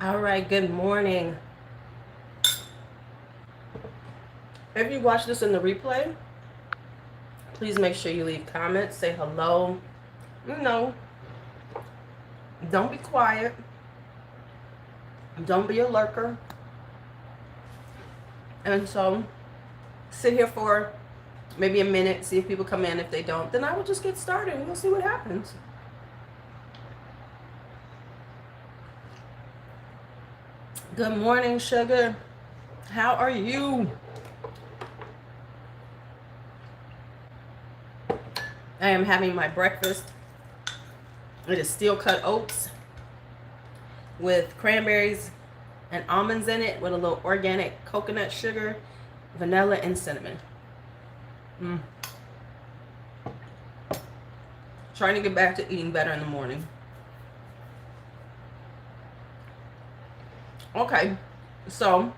All right, good morning. If you watch this in the replay, please make sure you leave comments, say hello. Don't be quiet. Don't be a lurker. And so, sit here for maybe a minute, see if people come in. If they don't, then I will just get started and we'll see what happens. Good morning, sugar. How are you? I am having my breakfast. It is steel cut oats with cranberries and almonds in it with a little organic coconut sugar, vanilla, and cinnamon. Trying to get back to eating better in the morning. Okay, so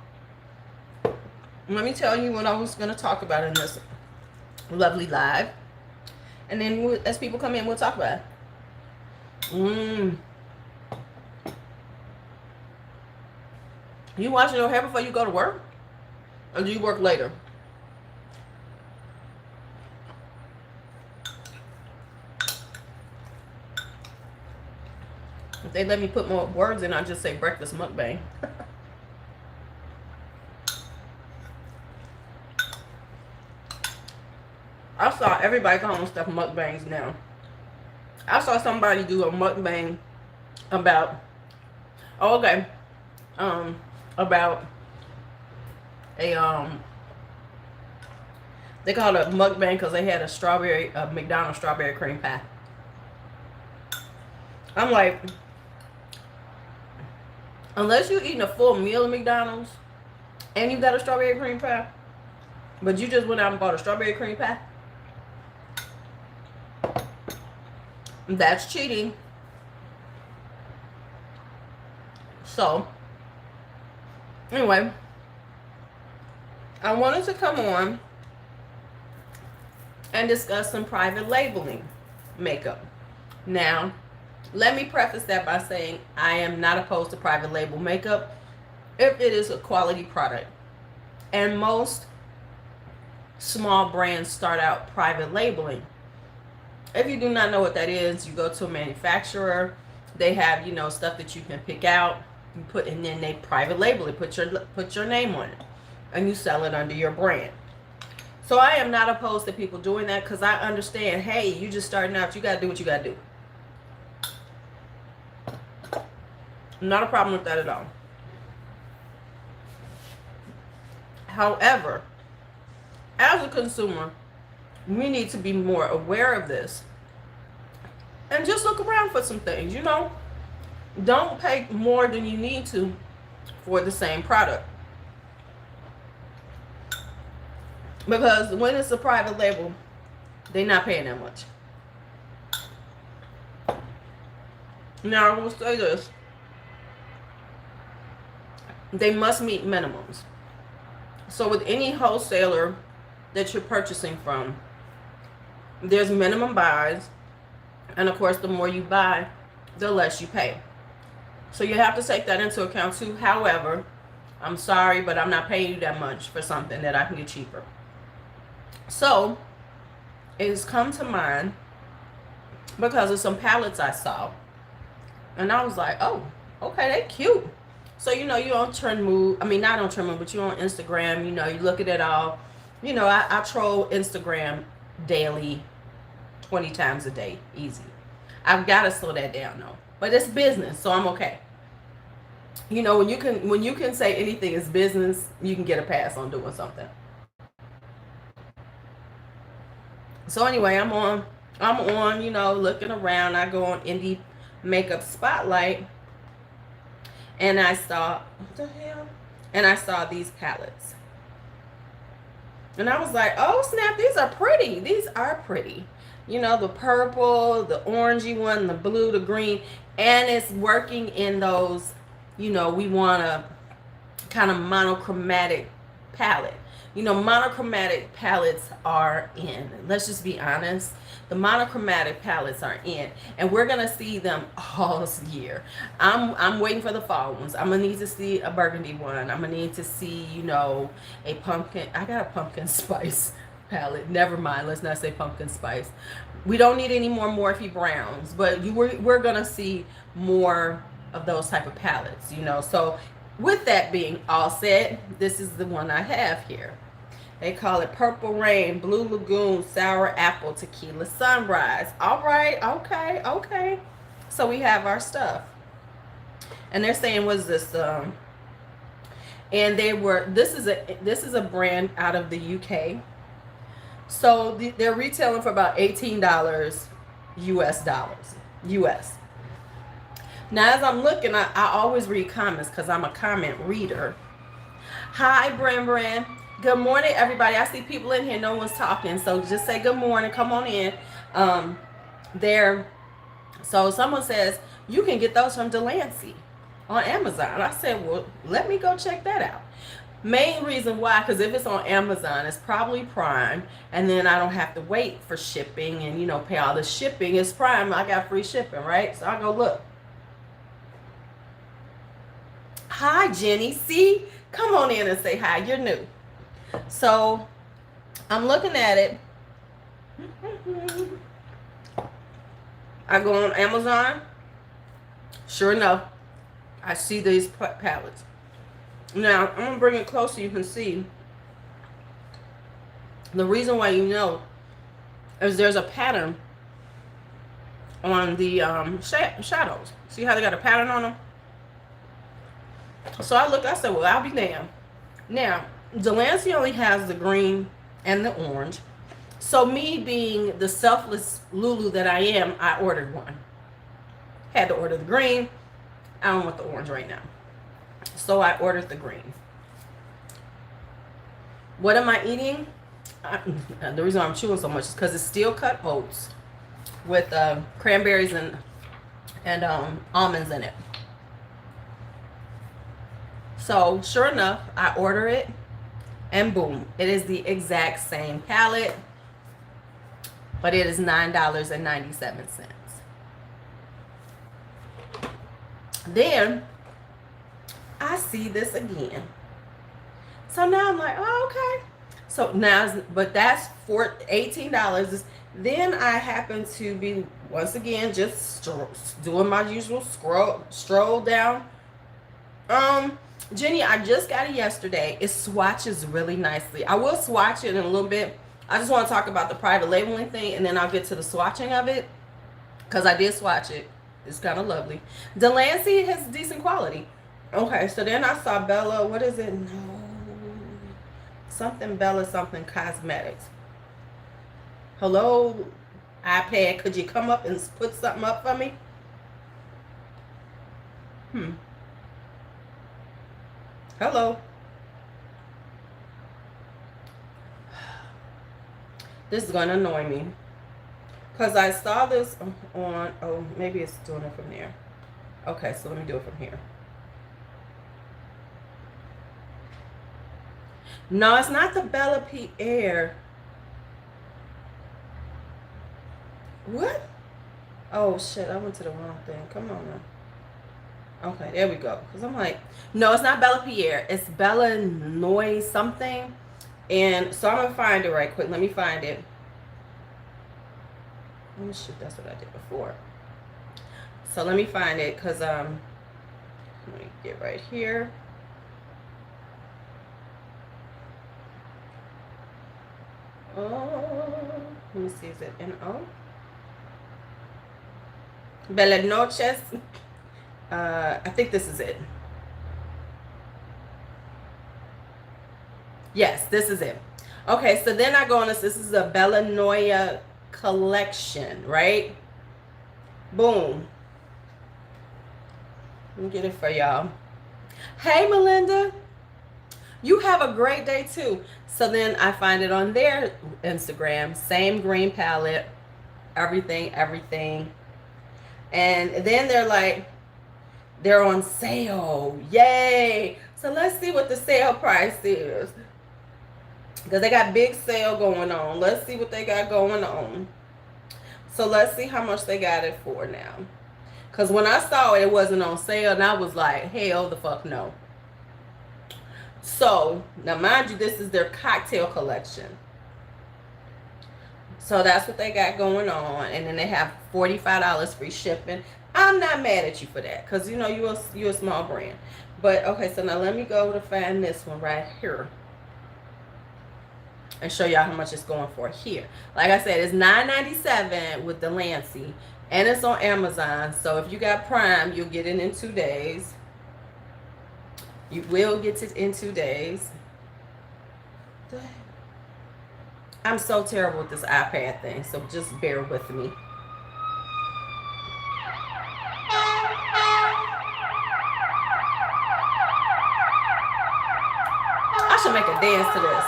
let me tell you what I was going to talk about in this lovely live. And then as people come in, we'll talk about it. You washing your hair before you go to work? Or do you work later? If they let me put more words in, I'll just say breakfast mukbang. I saw everybody calling stuff mukbangs now. I saw somebody do a mukbang about, about a, they called it a mukbang because they had a McDonald's strawberry cream pie. I'm like, unless you're eating a full meal of McDonald's and you got a strawberry cream pie, but you just went out and bought a strawberry cream pie, that's cheating. So, anyway, I wanted to come on and discuss some private labeling makeup. Now, let me preface that by saying I am not opposed to private label makeup if it is a quality product. And most small brands start out private labeling. If you do not know what that is, you go to a manufacturer. They have, stuff that you can pick out, you put, and then they private label it, put your name on it, and you sell it under your brand. So I am not opposed to people doing that because I understand, hey, you just starting out, you got to do what you got to do. Not a problem with that at all. However, as a consumer, we need to be more aware of this and just look around for some things. Don't pay more than you need to for the same product, because when it's a private label, they're not paying that much. Now I will say this: they must meet minimums. So with any wholesaler that you're purchasing from, there's minimum buys, and of course the more you buy, the less you pay. So you have to take that into account too. However, I'm sorry, but I'm not paying you that much for something that I can get cheaper. So it has come to mind because of some palettes I saw, and I was like, oh, okay, they cute. So you on Trend I mean, not on Trend but you on Instagram. You look at it all. I troll Instagram daily, 20 times a day, easy. I've got to slow that down though, but it's business, so I'm okay. When you can say anything is business, you can get a pass on doing something. So anyway, I'm on, looking around. I go on Indie Makeup Spotlight, and I saw, what the hell? And I saw these palettes. And I was like, oh snap, these are pretty. These are pretty. The purple, the orangey one, the blue, the green. And it's working in those, we want a kind of monochromatic palette. You know, monochromatic palettes are in. Let's just be honest. The monochromatic palettes are in, and we're gonna see them all year. I'm waiting for the fall ones. I'm gonna need to see a burgundy one. I'm gonna need to see, you know, a pumpkin. I got a pumpkin spice palette. Never mind. Let's not say pumpkin spice. We don't need any more Morphe browns, but we're gonna see more of those type of palettes, you know. So with that being all said, this is the one I have here. They call it Purple Rain, Blue Lagoon, Sour Apple, Tequila Sunrise. All right, okay, okay. So we have our stuff. And they're saying, what is this? And they were, this is a brand out of the UK. So they're retailing for about $18 US dollars. US. Now, as I'm looking, I always read comments because I'm a comment reader. Hi, Bran. Good morning, everybody. I see people in here. No one's talking, so just say good morning. Come on in. So someone says you can get those from Delancey on Amazon. I said, well, let me go check that out. Main reason why, because if it's on Amazon, it's probably Prime, and then I don't have to wait for shipping and, you know, pay all the shipping. It's Prime. I got free shipping, right? So I go look. Hi, Jenny. See, come on in and say hi. You're new. So I'm looking at it. I go on Amazon. Sure enough, I see these palettes. Now, I'm going to bring it close so you can see. The reason why you know is there's a pattern on the shadows. See how they got a pattern on them? So I looked, I said, well, I'll be damned. Now, Delancey only has the green and the orange. So me being the selfless Lulu that I am, I ordered one. Had to order the green. I don't want the orange right now. So I ordered the green. What am I eating? The reason I'm chewing so much is because it's steel cut oats with cranberries and almonds in it. So sure enough, I order it, and boom, it is the exact same palette, but it is $9.97. Then I see this again. So now I'm like, oh, okay. So now, but that's for $18. Then I happen to be, once again, just doing my usual stroll down. Jenny, I just got it yesterday. It swatches really nicely. I will swatch it in a little bit. I just want to talk about the private labeling thing, and then I'll get to the swatching of it, because I did swatch it. It's kind of lovely. Delancey has decent quality. Okay, so then I saw Bella. What is it? No. Something Bella, something cosmetics. Hello, iPad. Could you come up and put something up for me? Hello. This is going to annoy me. Because I saw this on, oh, maybe it's doing it from there. Okay, so let me do it from here. No, it's not the Bella Pierre. What? Oh, shit, I went to the wrong thing. Come on now. Okay, there we go. Because I'm like, no, it's not Bella Pierre. It's Bella Noy something. And so I'm going to find it right quick. Let me find it. Oh, shit, that's what I did before. So let me find it because, let me get right here. Oh, let me see. Is it N-O? Bella Noches. I think this is it. Yes, this is it. Okay, so then I go on this. This is a Bella Noya collection, right? Boom. Let me get it for y'all. Hey, Melinda. You have a great day, too. So then I find it on their Instagram. Same green palette. Everything. And then they're like, they're on sale. Yay. So let's see what the sale price is. because they got big sale going on. Let's see what they got going on. So let's see how much they got it for now. Because when I saw it, it wasn't on sale, and I was like, hell the fuck no. So, now mind you, this is their cocktail collection. So that's what they got going on. And then they have $45 free shipping. I'm not mad at you for that, because you know you're a small brand. But okay, so now let me go to find this one right here and show y'all how much it's going for here. Like I said, it's $9.97 with the Lancey, and it's on Amazon. So if you got Prime, you'll get it in 2 days. You will get it in 2 days. I'm so terrible with this iPad thing, so just bear with me. I should make a dance to this.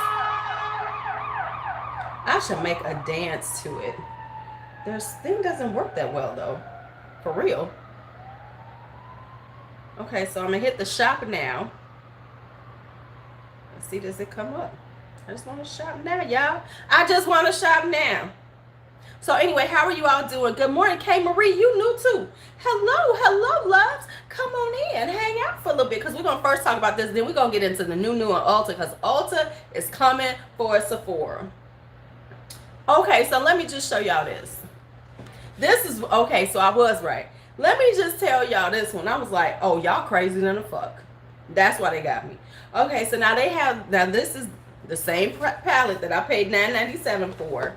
I should make a dance to it. This thing doesn't work that well though. For real. Okay, so I'm gonna hit the shop now. Let's see, does it come up? I just want to shop now, y'all. I just want to shop now. So anyway, how are you all doing? Good morning, Kay Marie. You new too. Hello, loves. Come on in, hang out for a little bit, because we're gonna first talk about this. Then we're gonna get into the new on Ulta, because Ulta is coming for Sephora. Okay, so let me just show y'all this. This is okay. So I was right. Let me just tell y'all this one. I was like, oh, y'all crazy than the fuck. That's why they got me. Okay, so now they have, now this is the same palette that I paid $9.97 for.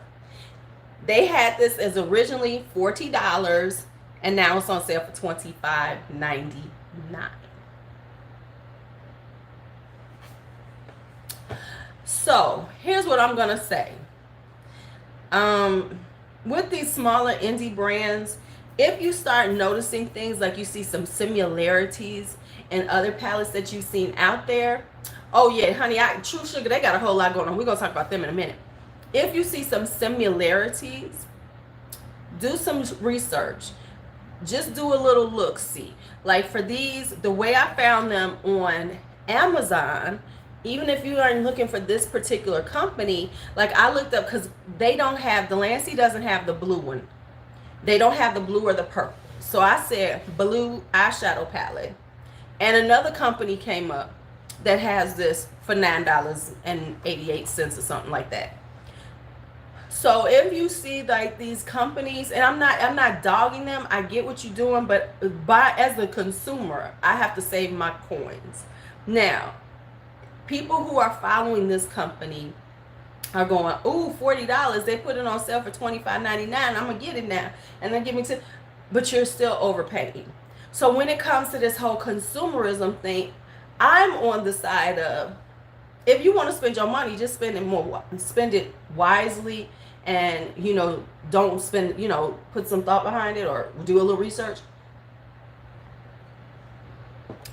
They had this as originally $40, and now it's on sale for $25.99. So here's what I'm gonna say. With these smaller indie brands, if you start noticing things like you see some similarities in other palettes that you've seen out there, oh yeah, honey, True Sugar, they got a whole lot going on. We're gonna talk about them in a minute. If you see some similarities, do some research. Just do a little look-see. Like for these, the way I found them on Amazon, even if you aren't looking for this particular company, like I looked up, because they don't have, the Lancey doesn't have the blue one. They don't have the blue or the purple. So I said blue eyeshadow palette. And another company came up that has this for $9.88 or something like that. So if you see like these companies, and I'm not dogging them, I get what you're doing, but as a consumer, I have to save my coins. Now, people who are following this company are going, ooh, $40. They put it on sale for $25.99. I'm gonna get it now, and then give me to, but you're still overpaying. So when it comes to this whole consumerism thing, I'm on the side of, if you want to spend your money, just spend it wisely, and don't spend, put some thought behind it, or do a little research.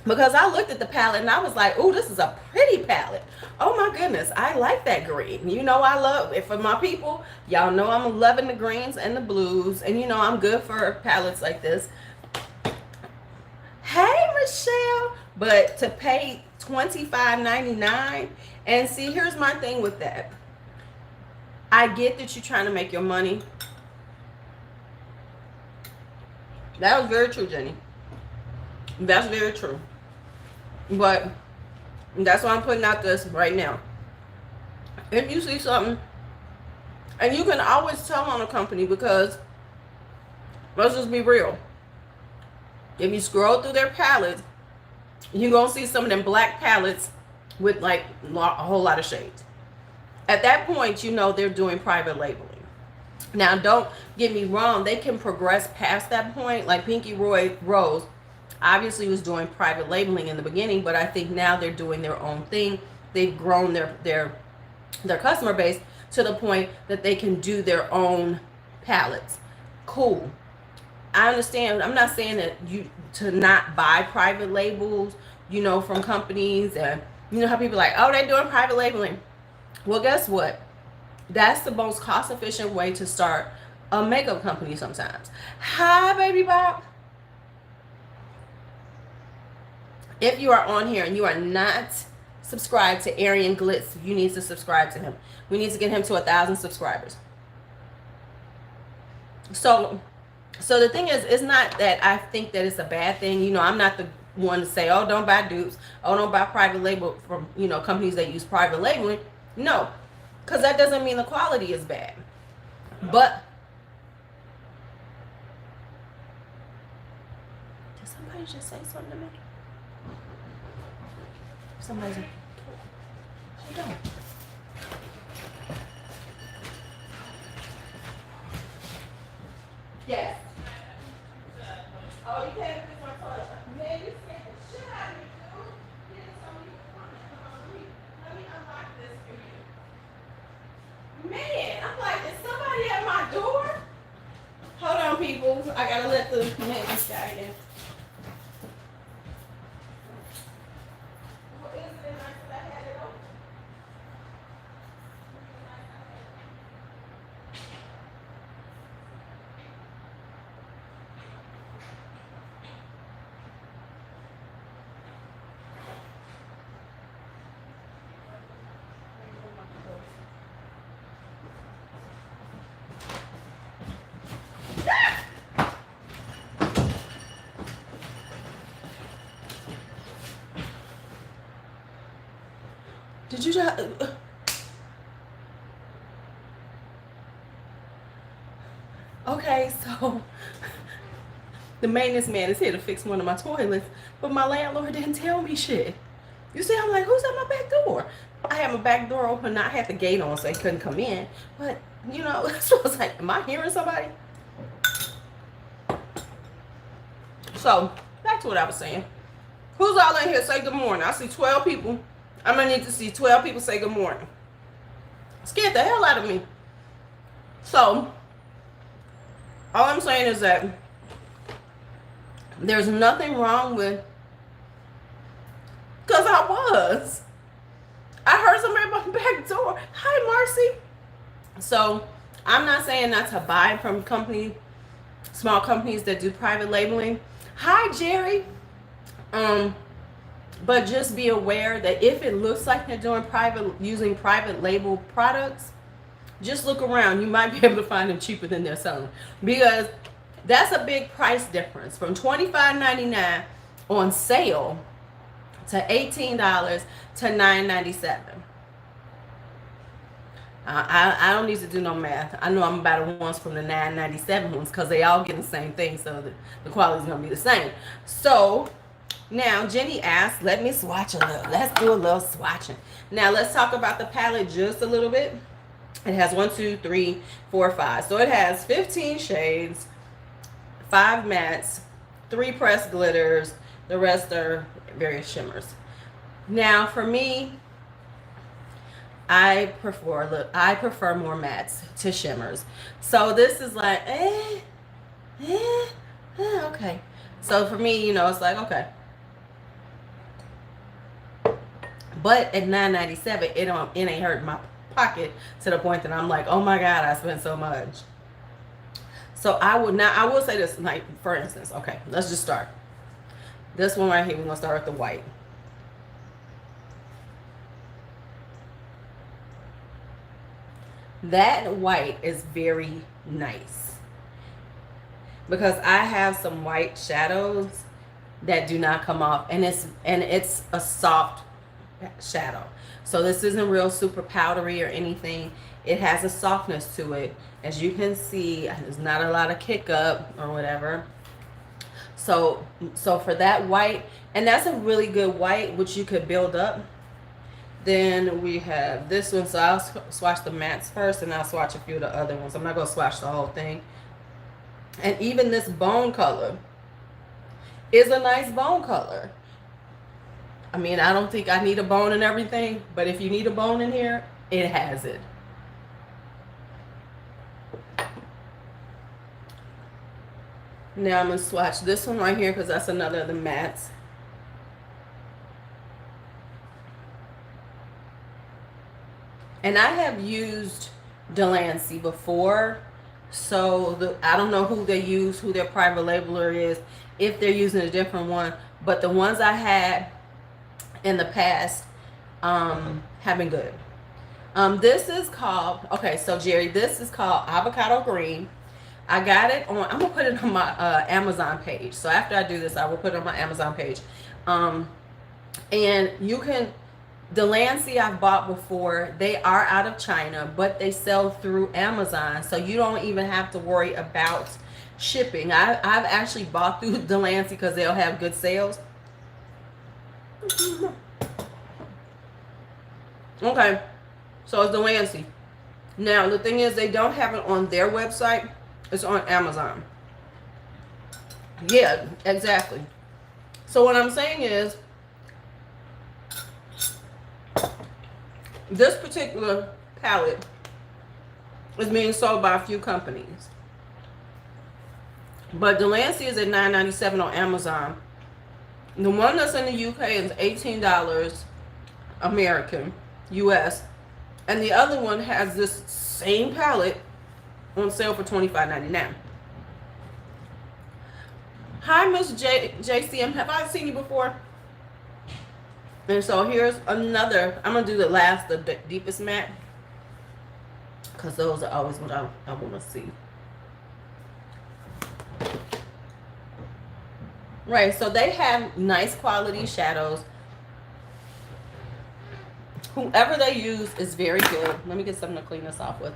Because I looked at the palette and I was like, oh, this is a pretty palette. Oh my goodness, I like that green. I love it for my people. Y'all know I'm loving the greens and the blues, and I'm good for palettes like this. Hey, Michelle, but to pay $25.99, and see, here's my thing with that. I get that you're trying to make your money. That was very true, Jenny. That's very true. But that's why I'm putting out this right now. If you see something, and you can always tell on a company, because let's just be real. If you scroll through their palettes, you're going to see some of them black palettes with like a whole lot of shades. At that point, they're doing private labeling. Now, don't get me wrong. They can progress past that point. Like Pinky Rose obviously was doing private labeling in the beginning, but I think now they're doing their own thing. They've grown their customer base to the point that they can do their own palettes. Cool. I understand. I'm not saying that to not buy private labels, from companies, and how people are like, oh, they're doing private labeling. Well, guess what? That's the most cost efficient way to start a makeup company sometimes. Hi, baby Bob. If you are on here and you are not subscribe to Arian Glitz. You need to subscribe to him. We need to get him to 1,000 subscribers. So the thing is, it's not that I think that it's a bad thing. You know, I'm not the one to say, oh, don't buy dupes. Oh, don't buy private label from, you know, companies that use private labeling. No, because that doesn't mean the quality is bad. But did somebody just say something to me? Somebody's like, hold on. Yes. Oh, you can't fix my toilet. Man, you scared the shit out of me, dude. Getting so many comments. Let me unlock this for you. Man, I'm like, is somebody at my door? Hold on, people. I gotta let the maintenance guy in. Well, isn't it nice that I had it open? Did you just... Okay, so the maintenance man is here to fix one of my toilets, but my landlord didn't tell me shit. You see, I'm like, who's at my back door? I had my back door open. I had the gate on so they couldn't come in. But, you know, so I was like, am I hearing somebody? So, back to what I was saying. Who's all in here? Say good morning. I see 12 people. I'm going to need to see 12 people say good morning. Scared the hell out of me. So, all I'm saying is that there's nothing wrong with, because I heard somebody at my back door. Hi, Marcy. So, I'm not saying not to buy from small companies that do private labeling. Hi, Jerry. But just be aware that if it looks like they're doing using private label products, just look around. You might be able to find them cheaper than they're selling, because that's a big price difference from $25.99 on sale to $18 to $9.97. I don't need to do no math. I know I'm about the ones from the $9.97 ones because they all get the same thing, so the quality's gonna be the same. So now Jenny asked, let me swatch a little. Let's do a little swatching. Now let's talk about the palette just a little bit. It has 1, 2, 3, 4, 5. So it has 15 shades, 5 mattes, 3 pressed glitters. The rest are various shimmers. Now for me, I prefer more mattes to shimmers. So this is like, okay. So for me, you know, it's like, okay. But at $9.97, it ain't hurt my pocket to the point that I'm like, oh my God, I spent so much. So I will say this, like, for instance, okay, let's just start. This one right here, we're gonna start with the white. That white is very nice, because I have some white shadows that do not come off, and it's a soft shadow. So this isn't real super powdery or anything. It has a softness to it. As you can see, there's not a lot of kick up or whatever. So for that white, and that's a really good white, which you could build up. Then we have this one. So I'll swatch the mattes first, and I'll swatch a few of the other ones. I'm not going to swatch the whole thing. And even this bone color is a nice bone color. I mean, I don't think I need a bone and everything, but if you need a bone in here, it has it. Now I'm going to swatch this one right here, because that's another of the mattes. And I have used Delancey before, so I don't know who they use, who their private labeler is, if they're using a different one. But the ones I had in the past, have been good. This is called, okay, so Jerry, this is called Avocado Green. I got it on, I'm gonna put it on my Amazon page. So after I do this, I will put it on my Amazon page. And you can, Delancey I've bought before. They are out of China, but they sell through Amazon, so you don't even have to worry about shipping. I've actually bought through Delancey because they'll have good sales. Okay, so it's Delancey. Now the thing is, they don't have it on their website. It's on Amazon. Yeah, exactly. So what I'm saying is, this particular palette is being sold by a few companies. But Delancey is at $9.97 on Amazon. The one that's in the UK is $18 American, US. And the other one has this same palette on sale for $25.99. Hi, Miss JCM. Have I seen you before? And so here's another. I'm going to do the deepest matte, because those are always what I want to see. Right, so they have nice quality shadows. Whoever they use is very good. Let me get something to clean this off with.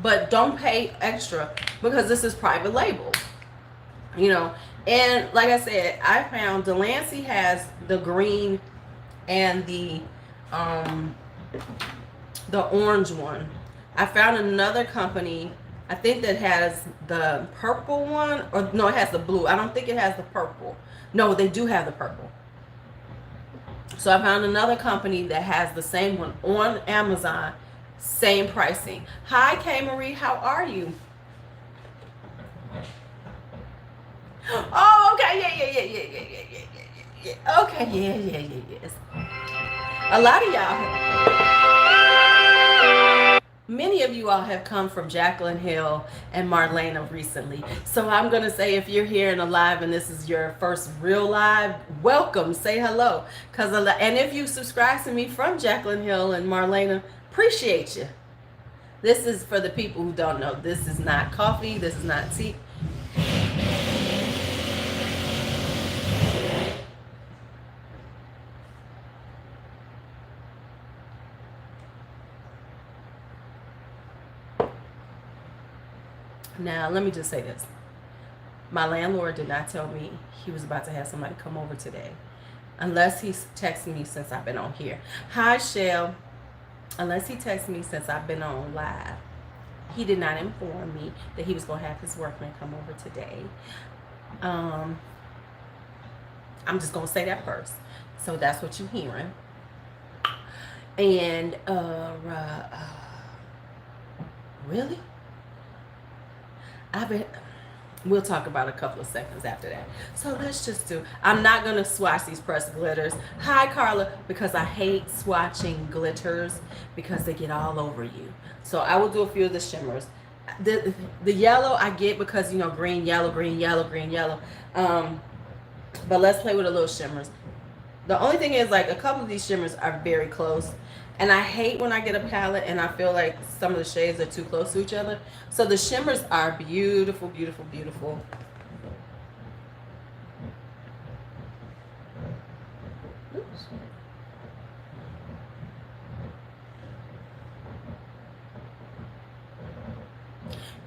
But don't pay extra, because this is private label. You know, and like I said, I found Delancey has the green and the orange one. I found another company, I think, that has the purple one, or no, it has the blue. I don't think it has the purple. No, they do have the purple. So I found another company that has the same one on Amazon, same pricing. Hi, K Marie, how are you? Oh, okay, yeah. Okay, yes. A lot of y'all, many of you all have come from Jaclyn Hill and Marlena recently. So I'm going to say, if you're here in a live and this is your first real live, welcome, say hello. And if you subscribe to me from Jaclyn Hill and Marlena, appreciate you. This is for the people who don't know. This is not coffee. This is not tea. Now, let me just say this. My landlord did not tell me he was about to have somebody come over today, unless he's texted me since I've been on here. Hi, Shell. Unless he texted me since I've been on live. He did not inform me that he was going to have his workman come over today. I'm just going to say that first. So that's what you're hearing. And, really? We'll talk about a couple of seconds after that. So let's just do, I'm not going to swatch these pressed glitters. Hi, Carla, because I hate swatching glitters because they get all over you. So I will do a few of the shimmers. The yellow I get because, you know, green, yellow, green, yellow, green, yellow. But let's play with a little shimmers. The only thing is, like, a couple of these shimmers are very close. And I hate when I get a palette and I feel like some of the shades are too close to each other. So the shimmers are beautiful, beautiful, beautiful. Oops.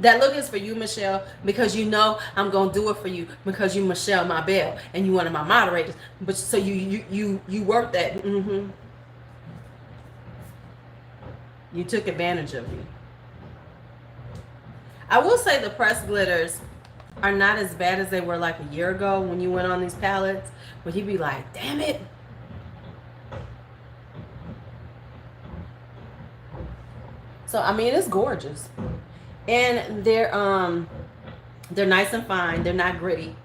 That look is for you, Michelle, because you know I'm gonna do it for you because you Michelle my belle and you one of my moderators. But so you work that. You took advantage of me. I will say the pressed glitters are not as bad as they were like a year ago when you went on these palettes, but you'd be like, damn it. So I mean, it's gorgeous. And they're nice and fine. They're not gritty.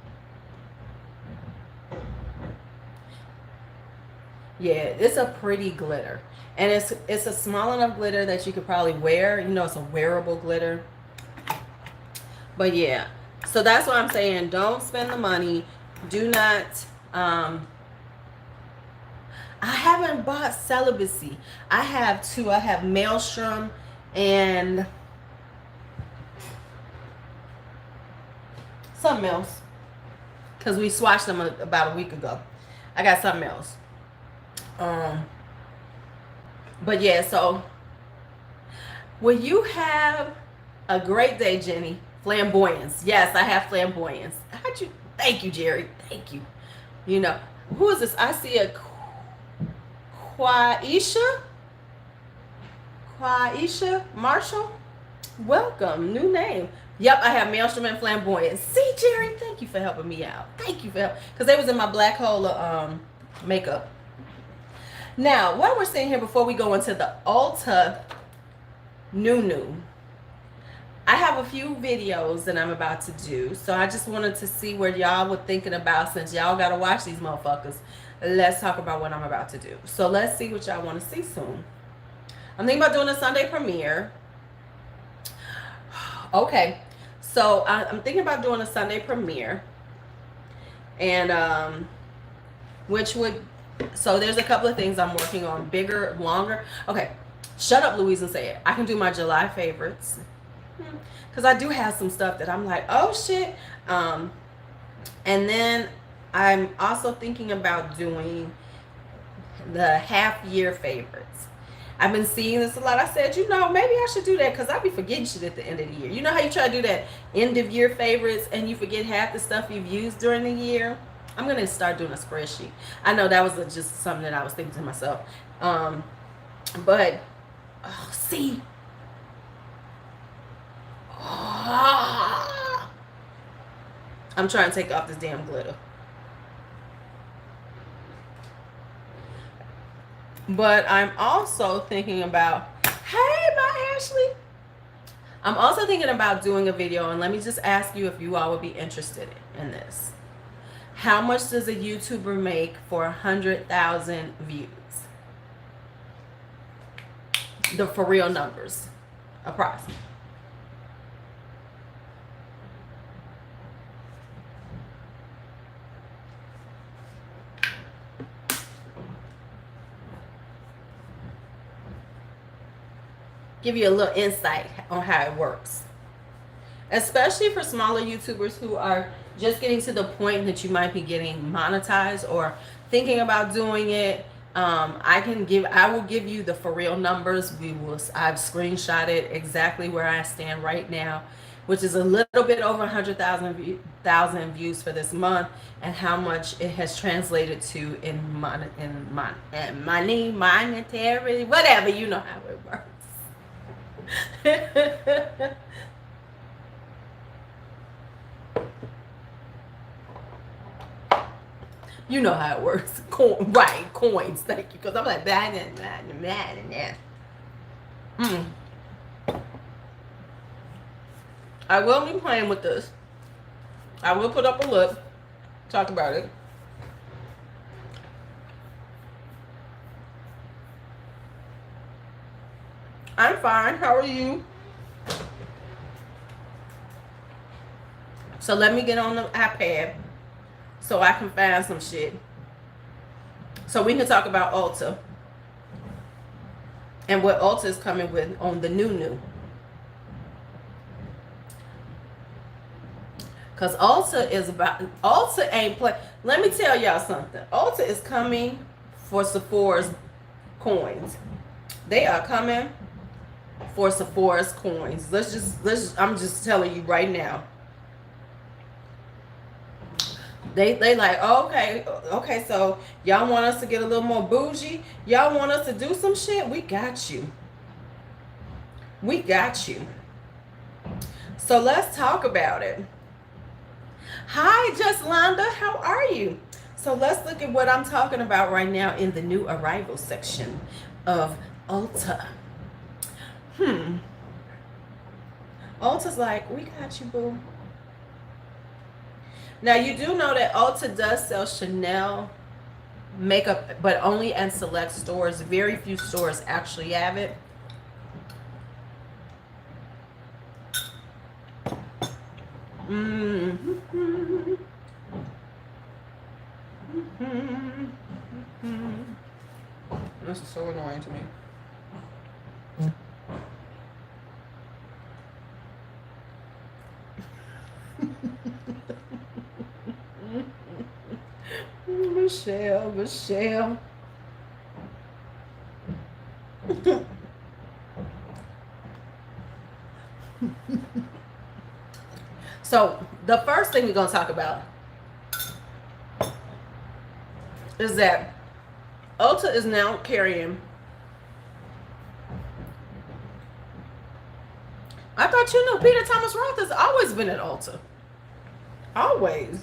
Yeah, it's a pretty glitter. And it's a small enough glitter that you could probably wear. You know, it's a wearable glitter. But yeah, so that's why I'm saying don't spend the money. Do not. I haven't bought Celibacy. I have two. I have Maelstrom and something else. Because we swatched them about a week ago. I got something else. But yeah, so will you have a great day, Jenny? Flamboyance. Yes, I have flamboyance. How'd you? Thank you, Jerry. Thank you. You know, who is this? I see a Quaisha Marshall. Welcome. New name. Yep, I have Maelstrom and Flamboyance. See, Jerry, thank you for helping me out. Thank you for helping. Because they was in my black hole of makeup. Now, what we're seeing here before we go into the Ulta new. I have a few videos that I'm about to do. So I just wanted to see what y'all were thinking about, since y'all got to watch these motherfuckers. Let's talk about what I'm about to do. So let's see what y'all want to see soon. I'm thinking about doing a Sunday premiere. Okay. So I'm thinking about doing a Sunday premiere. And so there's a couple of things I'm working on. Bigger, longer. Okay. Shut up, Louise, and say it. I can do my July favorites. Because I do have some stuff that I'm like, oh shit. And then I'm also thinking about doing the half year favorites. I've been seeing this a lot. I said, maybe I should do that, because I be forgetting shit at the end of the year. You know how you try to do that end of year favorites and you forget half the stuff you've used during the year? I'm going to start doing a spreadsheet. I know that was just something that I was thinking to myself. But, see. I'm trying to take off this damn glitter. But I'm also thinking about, hey, my Ashley. I'm also thinking about doing a video, and let me just ask you if you all would be interested in this. How much does a YouTuber make for 100,000 views? The for real numbers, approximately. Give you a little insight on how it works. Especially for smaller YouTubers who are just getting to the point that you might be getting monetized or thinking about doing it. I will give you the for real numbers. I've screenshotted exactly where I stand right now, which is a little bit over 100,000 views for this month, and how much it has translated to in money, monetary, whatever, you know how it works. You know how it works. Coins. Thank you. Because I'm like that and that and that and that. I will be playing with this. I will put up a look. Talk about it. I'm fine. How are you? So let me get on the iPad so I can find some shit. So we can talk about Ulta and what Ulta is coming with on the new. Because Ulta ain't play. Let me tell y'all something. Ulta is coming for Sephora's coins. They are coming for Sephora's coins. I'm just telling you right now. They like, oh, okay, so y'all want us to get a little more bougie? Y'all want us to do some shit? We got you. So let's talk about it. Hi, Justlanda, how are you? So let's look at what I'm talking about right now in the new arrival section of Ulta. Ulta's like, we got you, boo. Now, you do know that Ulta does sell Chanel makeup, but only in select stores. Very few stores actually have it. This is so annoying to me. Michelle. So the first thing we're going to talk about is that Ulta is now carrying. I thought you knew Peter Thomas Roth has always been at Ulta. Always.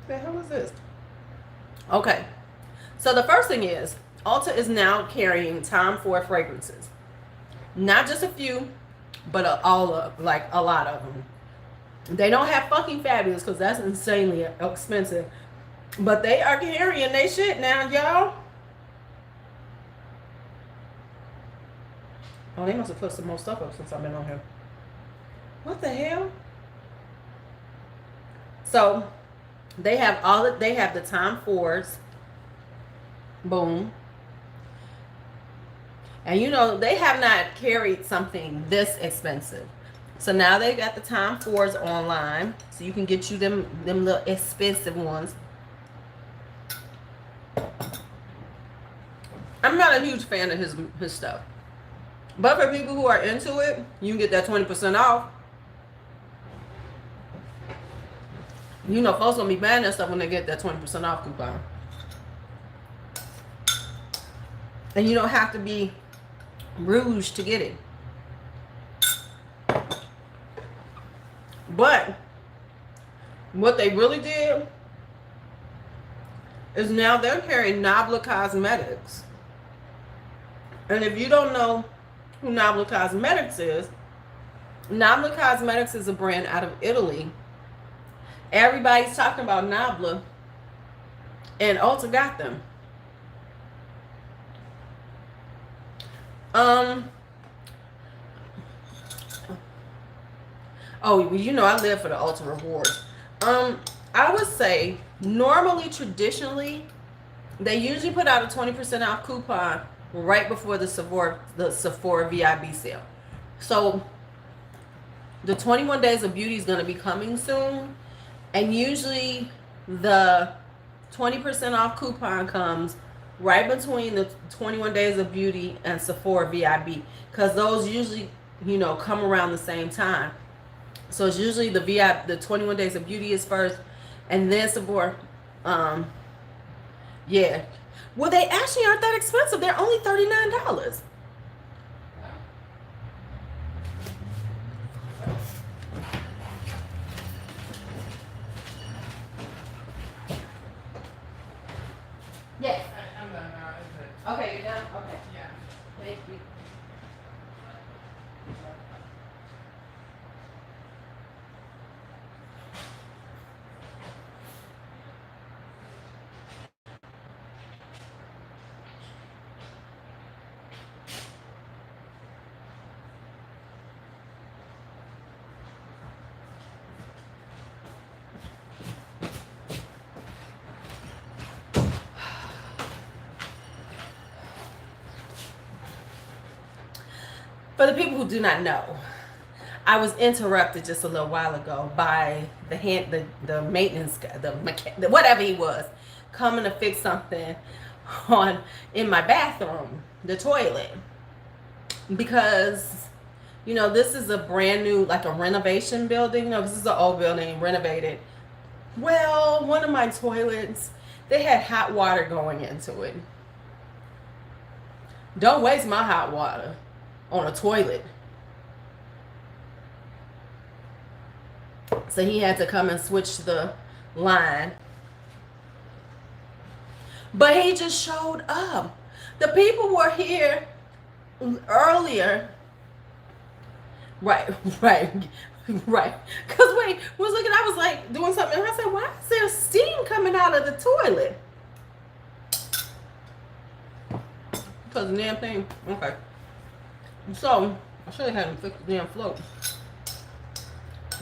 The hell is this? Okay. So the first thing is, Ulta is now carrying Tom Ford fragrances. Not just a few, but a lot of them. They don't have fucking Fabulous because that's insanely expensive. But they are carrying they shit now, y'all. Oh, they must have put some more stuff up since I've been on here. What the hell? So they have the Tom Fords. Boom. And you know, they have not carried something this expensive. So now they got the Tom Fords online. So you can get you them little expensive ones. I'm not a huge fan of his stuff. But for people who are into it, you can get that 20% off. You know, folks gonna be buying that stuff when they get that 20% off coupon. And you don't have to be rouge to get it. But what they really did is now they're carrying Nabla Cosmetics. And if you don't know who Nabla Cosmetics is a brand out of Italy. Everybody's talking about Nabla, and Ulta got them. Oh, you know I live for the Ulta rewards. I would say traditionally, they usually put out a 20% off coupon right before the Sephora VIB sale. So the 21 Days of Beauty is going to be coming soon, and usually the 20% off coupon comes right between the 21 Days of Beauty and Sephora VIB, because those usually, you know, come around the same time. So it's usually the 21 Days of Beauty is first, and then Sephora. Yeah. Well, they actually aren't that expensive. They're only $39. Yes. I'm done now. Okay, you're done? Okay. Yeah. Thank you. For the people who do not know, I was interrupted just a little while ago by the maintenance guy, the whatever he was, coming to fix something in my bathroom, the toilet, because you know this is a brand new, like a renovation building. No, this is an old building renovated. Well, one of my toilets, they had hot water going into it. Don't waste my hot water on a toilet. So he had to come and switch the line. But he just showed up. The people were here earlier. Right. Because wait, was looking, I was like doing something, and I said, why is there steam coming out of the toilet? Because the damn thing. Okay. So, I should have had him fix the damn float.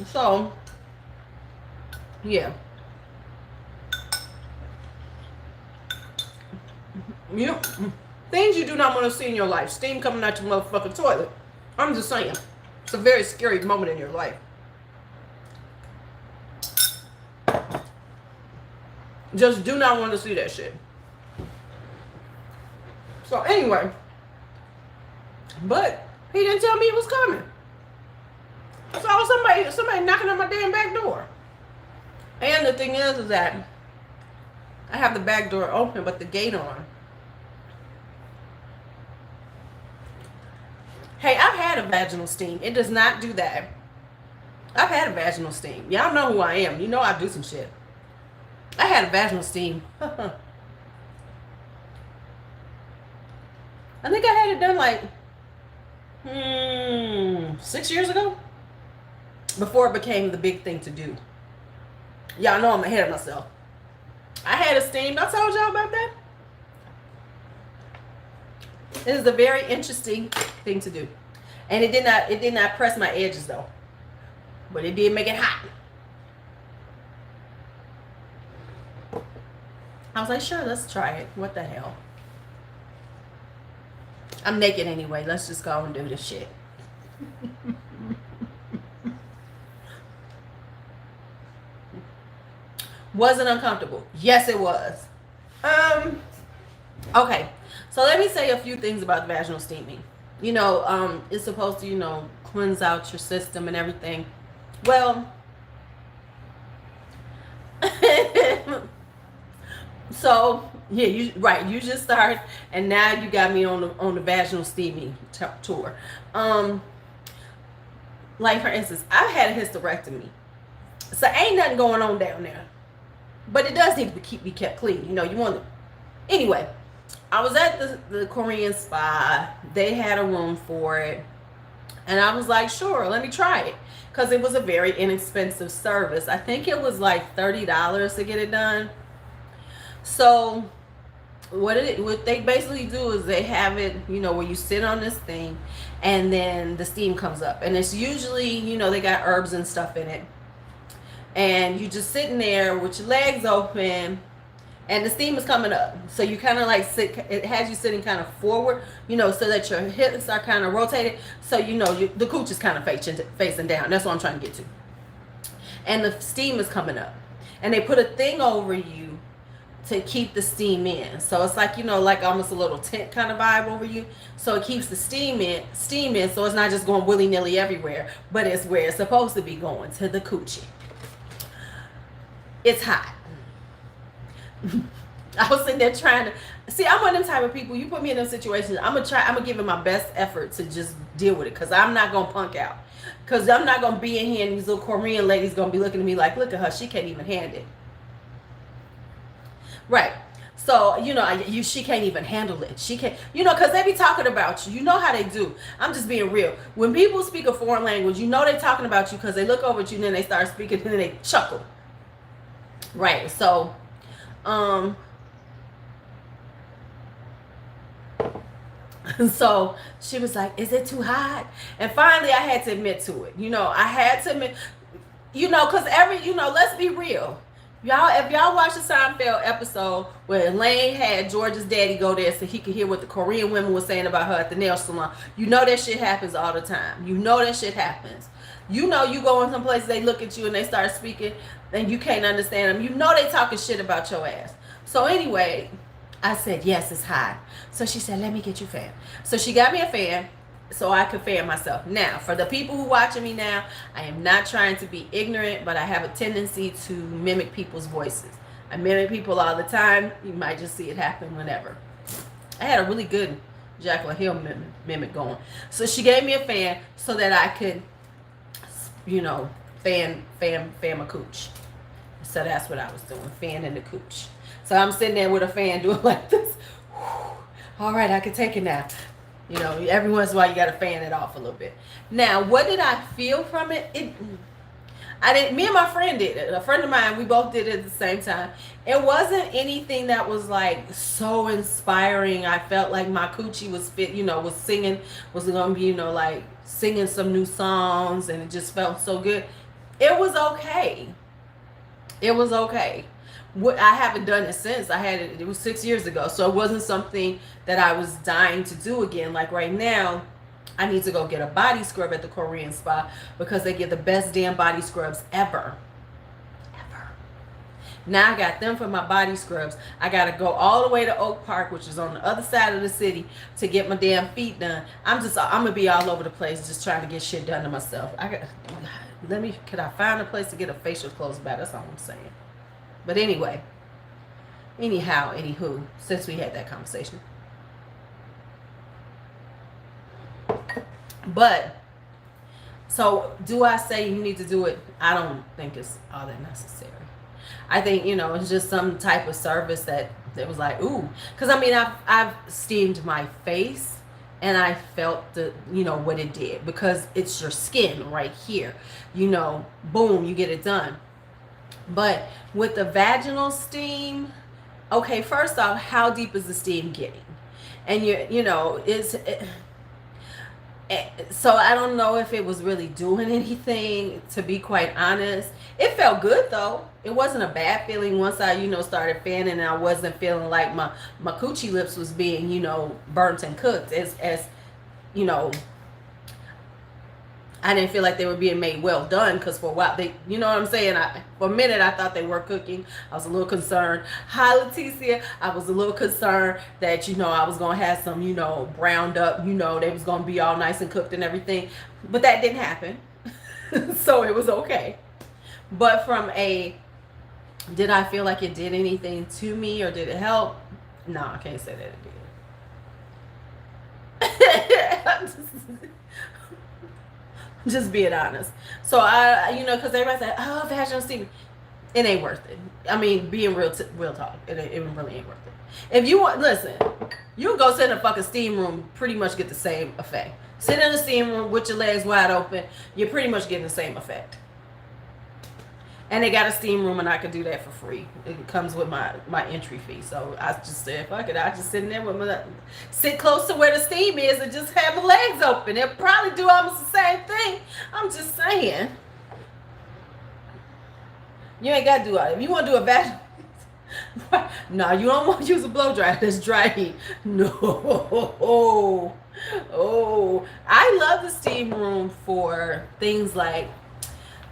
So, Yeah. You things you do not want to see in your life. Steam coming out your motherfucking toilet. I'm just saying. It's a very scary moment in your life. Just do not want to see that shit. So anyway, but he didn't tell me it was coming. So somebody knocking on my damn back door. And the thing is that I have the back door open but the gate on. Hey, I've had a vaginal steam. It does not do that. I've had a vaginal steam. Y'all know who I am. You know I do some shit. I had a vaginal steam. I think I had it done like 6 years ago. Before it became the big thing to do. Y'all know I'm ahead of myself. I had a steam. I told y'all about that. It is a very interesting thing to do. And it did not press my edges though. But it did make it hot. I was like, sure, let's try it. What the hell? I'm naked anyway. Let's just go and do this shit. Was it uncomfortable? Yes, it was. Okay. So let me say a few things about vaginal steaming. You know, it's supposed to, you know, cleanse out your system and everything. Well, so yeah, you just started, and now you got me on the vaginal steaming tour. Like for instance, I've had a hysterectomy, so ain't nothing going on down there, but it does need to be kept clean. You know, you want to. Anyway, I was at the Korean spa. They had a room for it, and I was like, sure, let me try it, because it was a very inexpensive service. I think it was like $30 to get it done. So what they basically do is they have it, you know, where you sit on this thing and then the steam comes up, and it's usually, you know, they got herbs and stuff in it, and you just sitting there with your legs open and the steam is coming up. So you kind of like sit, it has you sitting kind of forward, you know, so that your hips are kind of rotated, so you know the cooch is kind of facing down. That's what I'm trying to get to. And the steam is coming up, and they put a thing over you to keep the steam in. So it's like, you know, like almost a little tent kind of vibe over you. So it keeps the steam in, so it's not just going willy-nilly everywhere, but it's where it's supposed to be going, to the coochie. It's hot. I was sitting there trying to see. I'm one of them type of people. You put me in those situations, I'm gonna give it my best effort to just deal with it, because I'm not gonna punk out, because I'm not gonna be in here and these little Korean ladies gonna be looking at me like, look at her, she can't even handle it. Right. So, you know, she can't even handle it. She can't, you know, because they be talking about you. You know how they do. I'm just being real. When people speak a foreign language, you know they're talking about you, because they look over at you and then they start speaking and then they chuckle. Right. So, so she was like, is it too hot? And finally I had to admit to it. You know, I had to admit, you know, because you know, let's be real. Y'all, if y'all watch the Seinfeld episode where Elaine had George's daddy go there so he could hear what the Korean women were saying about her at the nail salon, you know that shit happens all the time. You know that shit happens. You know, you go in some places, they look at you and they start speaking and you can't understand them. You know they talking shit about your ass. So anyway, I said, yes, it's hot. So she said, let me get you a fan. So she got me a fan so I could fan myself. Now, for the people who watching me now, I am not trying to be ignorant, but I have a tendency to mimic people's voices. I mimic people all the time. You might just see it happen whenever. I had a really good Jaclyn Hill mimic going. So she gave me a fan so that I could, you know, fan my cooch. So that's what I was doing, fanning the cooch. So I'm sitting there with a fan doing like this. All right, I can take it now. You know, every once in a while you got to fan it off a little bit. Now, what did I feel from it? I didn't. Me and my friend did it. A friend of mine, we both did it at the same time. It wasn't anything that was like so inspiring. I felt like my coochie was fit. You know, was singing, was gonna be, you know, like singing some new songs, and it just felt so good. It was okay. It was okay. What I haven't done it since. I had it. It was 6 years ago, so it wasn't something that I was dying to do again. Like right now, I need to go get a body scrub at the Korean spa because they get the best damn body scrubs ever. Ever. Now I got them for my body scrubs. I got to go all the way to Oak Park, which is on the other side of the city, to get my damn feet done. I'm gonna be all over the place just trying to get shit done to myself. Could I find a place to get a facial close by? That's all I'm saying. But anyway, anywho, since we had that conversation. But, so do I say you need to do it? I don't think it's all that necessary. I think, it's just some type of service that was like, ooh. Because, I mean, I've steamed my face and I felt what it did. Because it's your skin right here. Boom, you get it done. But with the vaginal steam, okay, first off, how deep is the steam getting? And so I don't know if it was really doing anything, to be quite honest. It felt good though. It wasn't a bad feeling once I, started fanning and I wasn't feeling like my coochie lips was being, burnt and cooked as I didn't feel like they were being made well done, because for a while they, what I'm saying, for a minute I thought they were cooking. I was a little concerned. Hi Leticia. I was a little concerned that I was gonna have some browned up, they was gonna be all nice and cooked and everything, but that didn't happen. So it was okay. But did I feel like it did anything to me or did it help? No, I can't say that it did. Just being honest. So because everybody said, oh, vaginal steaming, it ain't worth it. I mean, being real talk, it really ain't worth it. If you want, listen, you can go sit in a fucking steam room, pretty much get the same effect. Sit in a steam room with your legs wide open, you're pretty much getting the same effect. And they got a steam room, and I could do that for free. It comes with my entry fee. So I just said, fuck it. I just sit in there sit close to where the steam is and just have my legs open. It'll probably do almost the same thing. I'm just saying. You ain't got to do it. If you want to do a vacuum, no, you don't want to use a blow dryer. That's dry heat. No. Oh, I love the steam room for things like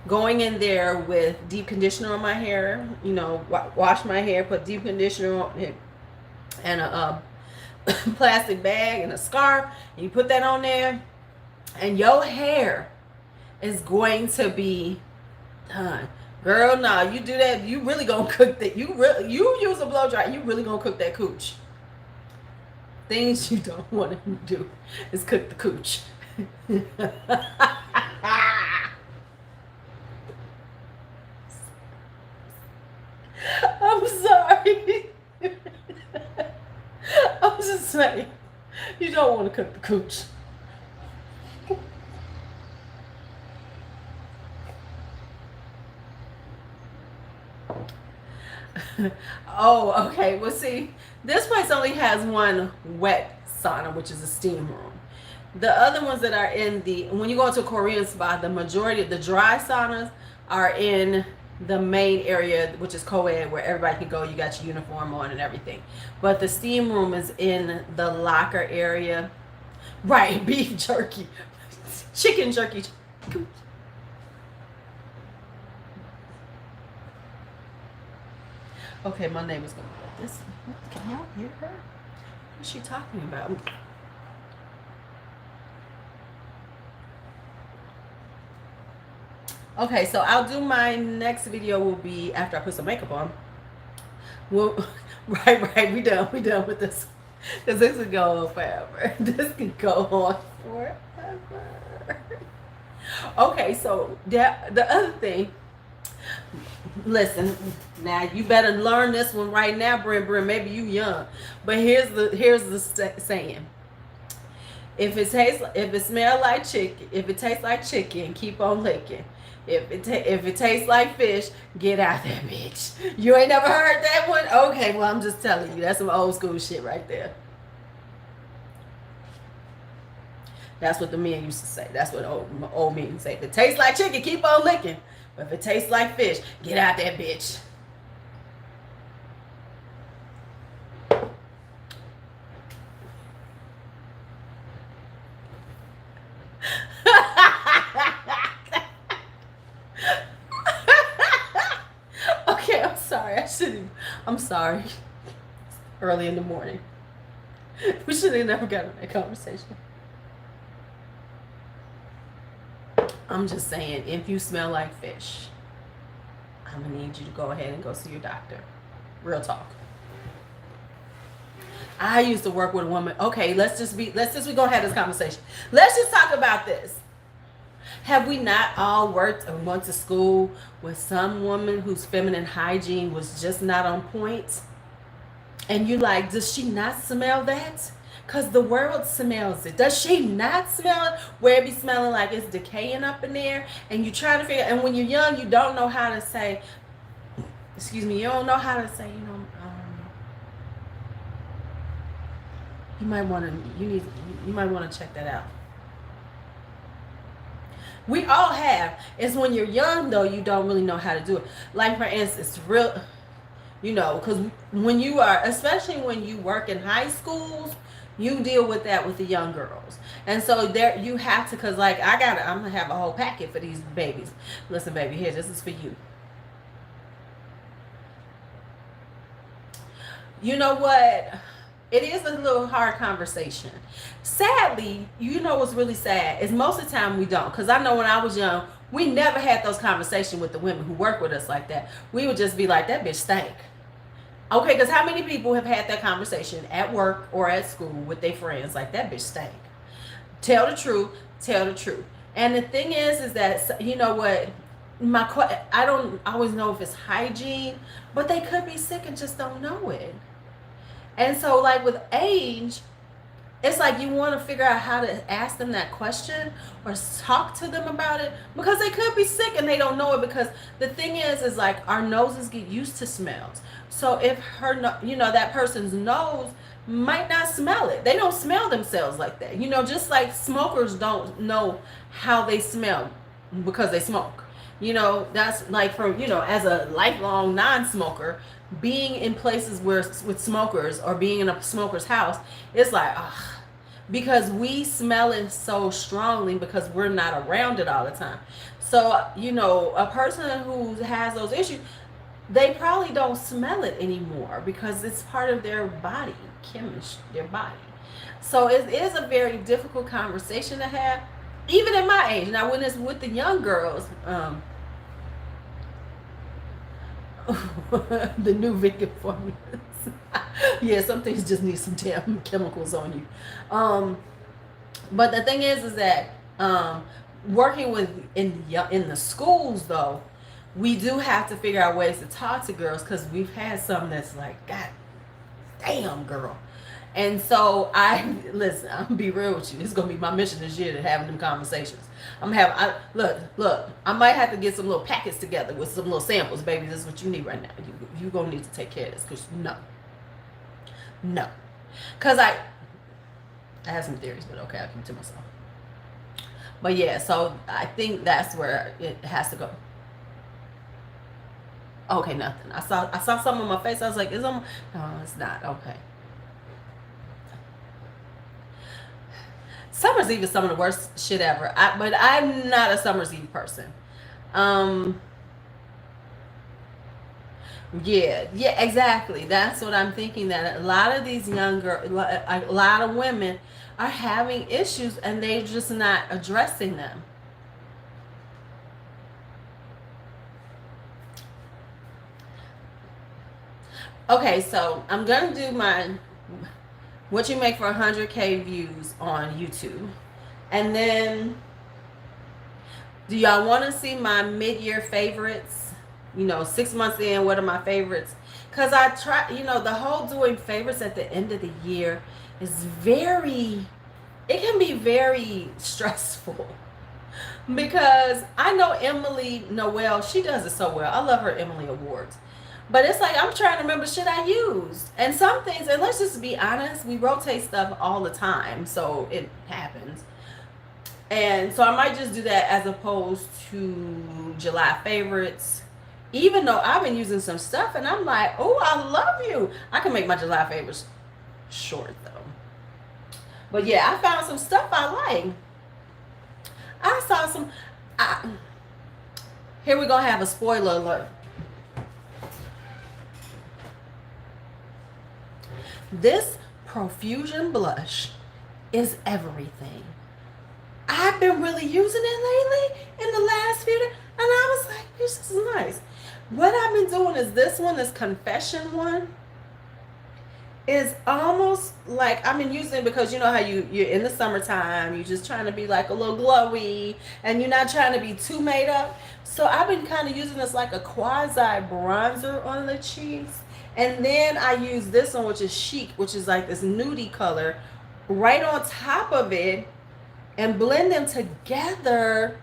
going in there with deep conditioner on my hair, wash my hair, put deep conditioner on it, and a plastic bag and a scarf, and you put that on there, and your hair is going to be done. Girl, nah, you do that, you really gonna cook that. You use a blow dryer, you really gonna cook that cooch. Things you don't want to do is cook the cooch. I'm sorry. I'm just saying, you don't want to cook the cooch. Oh, okay. Well, see, this place only has one wet sauna, which is a steam room. The other ones that are when you go into a Korean spa, the majority of the dry saunas are in the main area, which is co-ed, where everybody can go. You got your uniform on and everything. But the steam room is in the locker area. Right, beef jerky. Chicken jerky. Okay, my neighbor's gonna put this. Can y'all hear her? What's she talking about? Okay, so I'll do my next video will be after I put some makeup on. Right, we done with this. Because this could go on forever. This could go on forever. Okay, so the other thing, listen, now you better learn this one right now, Bren. Maybe you young, but here's the saying: if it smells like chicken, if it tastes like chicken, keep on licking. If it tastes like fish, get out that bitch. You ain't never heard that one? Okay, well I'm just telling you, that's some old school shit right there. That's what the men used to say. That's what old men say. If it tastes like chicken, keep on licking. If it tastes like fish, get out that bitch. Okay, I'm sorry. I'm sorry. Early in the morning. We should have never gotten that conversation. I'm just saying, if you smell like fish, I'm gonna need you to go ahead and go see your doctor. Real talk. I used to work with a woman. Okay, we're gonna have this conversation. Let's just talk about this. Have we not all worked or went to school with some woman whose feminine hygiene was just not on point? And you like, does she not smell that? Because the world smells it. Does she not smell it? Where it be smelling like it's decaying up in there? And you try to figure, and when you're young, you don't know how to say, excuse me, you don't know how to say, you might want to check that out. We all have. It's when you're young, though, you don't really know how to do it. Like, for instance, because when you are, especially when you work in high schools, you deal with that with the young girls. And so there you have to, because like I'm going to have a whole packet for these babies. Listen, baby, here, this is for you. You know what? It is a little hard conversation. Sadly, you know what's really sad is most of the time we don't. Because I know when I was young, we never had those conversations with the women who work with us like that. We would just be like, that bitch stank. Okay, because how many people have had that conversation at work or at school with their friends like, that bitch stank? Tell the truth. Tell the truth. And the thing is that, you know what? I don't always know if it's hygiene, but they could be sick and just don't know it. And so, like, with age, it's like you want to figure out how to ask them that question or talk to them about it, because they could be sick and they don't know it. Because the thing is like our noses get used to smells. So if that person's nose might not smell it. They don't smell themselves like that. Just like smokers don't know how they smell because they smoke. That's like as a lifelong non-smoker, being in places with smokers or being in a smoker's house, it's like, because we smell it so strongly because we're not around it all the time. So, a person who has those issues, they probably don't smell it anymore because it's part of their body, chemistry, their body. So it is a very difficult conversation to have, even at my age. Now, when it's with the young girls, the new vegan formulas. Yeah, some things just need some damn chemicals on you. But the thing is that working with in the schools, though, we do have to figure out ways to talk to girls, because we've had some that's like, God damn, girl. And so I'm gonna be real with you. It's gonna be my mission this year to having them conversations. Look, I might have to get some little packets together with some little samples, baby. This is what you need right now. You gonna need to take care of this, because no, because I have some theories, but okay, I'll keep it to myself. But yeah, so I think that's where it has to go. Okay, nothing. I saw something on my face. I was like, no, it's not. Okay. Summer's Eve is some of the worst shit ever. But I'm not a Summer's Eve person. Yeah, exactly. That's what I'm thinking, that a lot of these young girls, a lot of women are having issues and they're just not addressing them. Okay, so I'm going to do my what you make for 100K views on YouTube. And then, do y'all want to see my mid-year favorites? 6 months in, what are my favorites? Because I try, the whole doing favorites at the end of the year is it can be very stressful. Because I know Emily Noel, she does it so well. I love her Emily Awards. But it's like, I'm trying to remember shit I used. And some things, and let's just be honest, we rotate stuff all the time. So it happens. And so I might just do that as opposed to July favorites. Even though I've been using some stuff and I'm like, oh, I love you. I can make my July favorites short though. But yeah, I found some stuff I like. I saw some. Here we're going to have a spoiler alert. This Profusion blush is everything. I've been really using it lately in the last few days, and I was like, this is nice. What I've been doing is this one, this Confession one, is almost like I've been using it because you know how you're in the summertime, you're just trying to be like a little glowy, and you're not trying to be too made up. So I've been kind of using this like a quasi bronzer on the cheeks. And then I use this one, which is Chic, which is like this nudie color, right on top of it, and blend them together.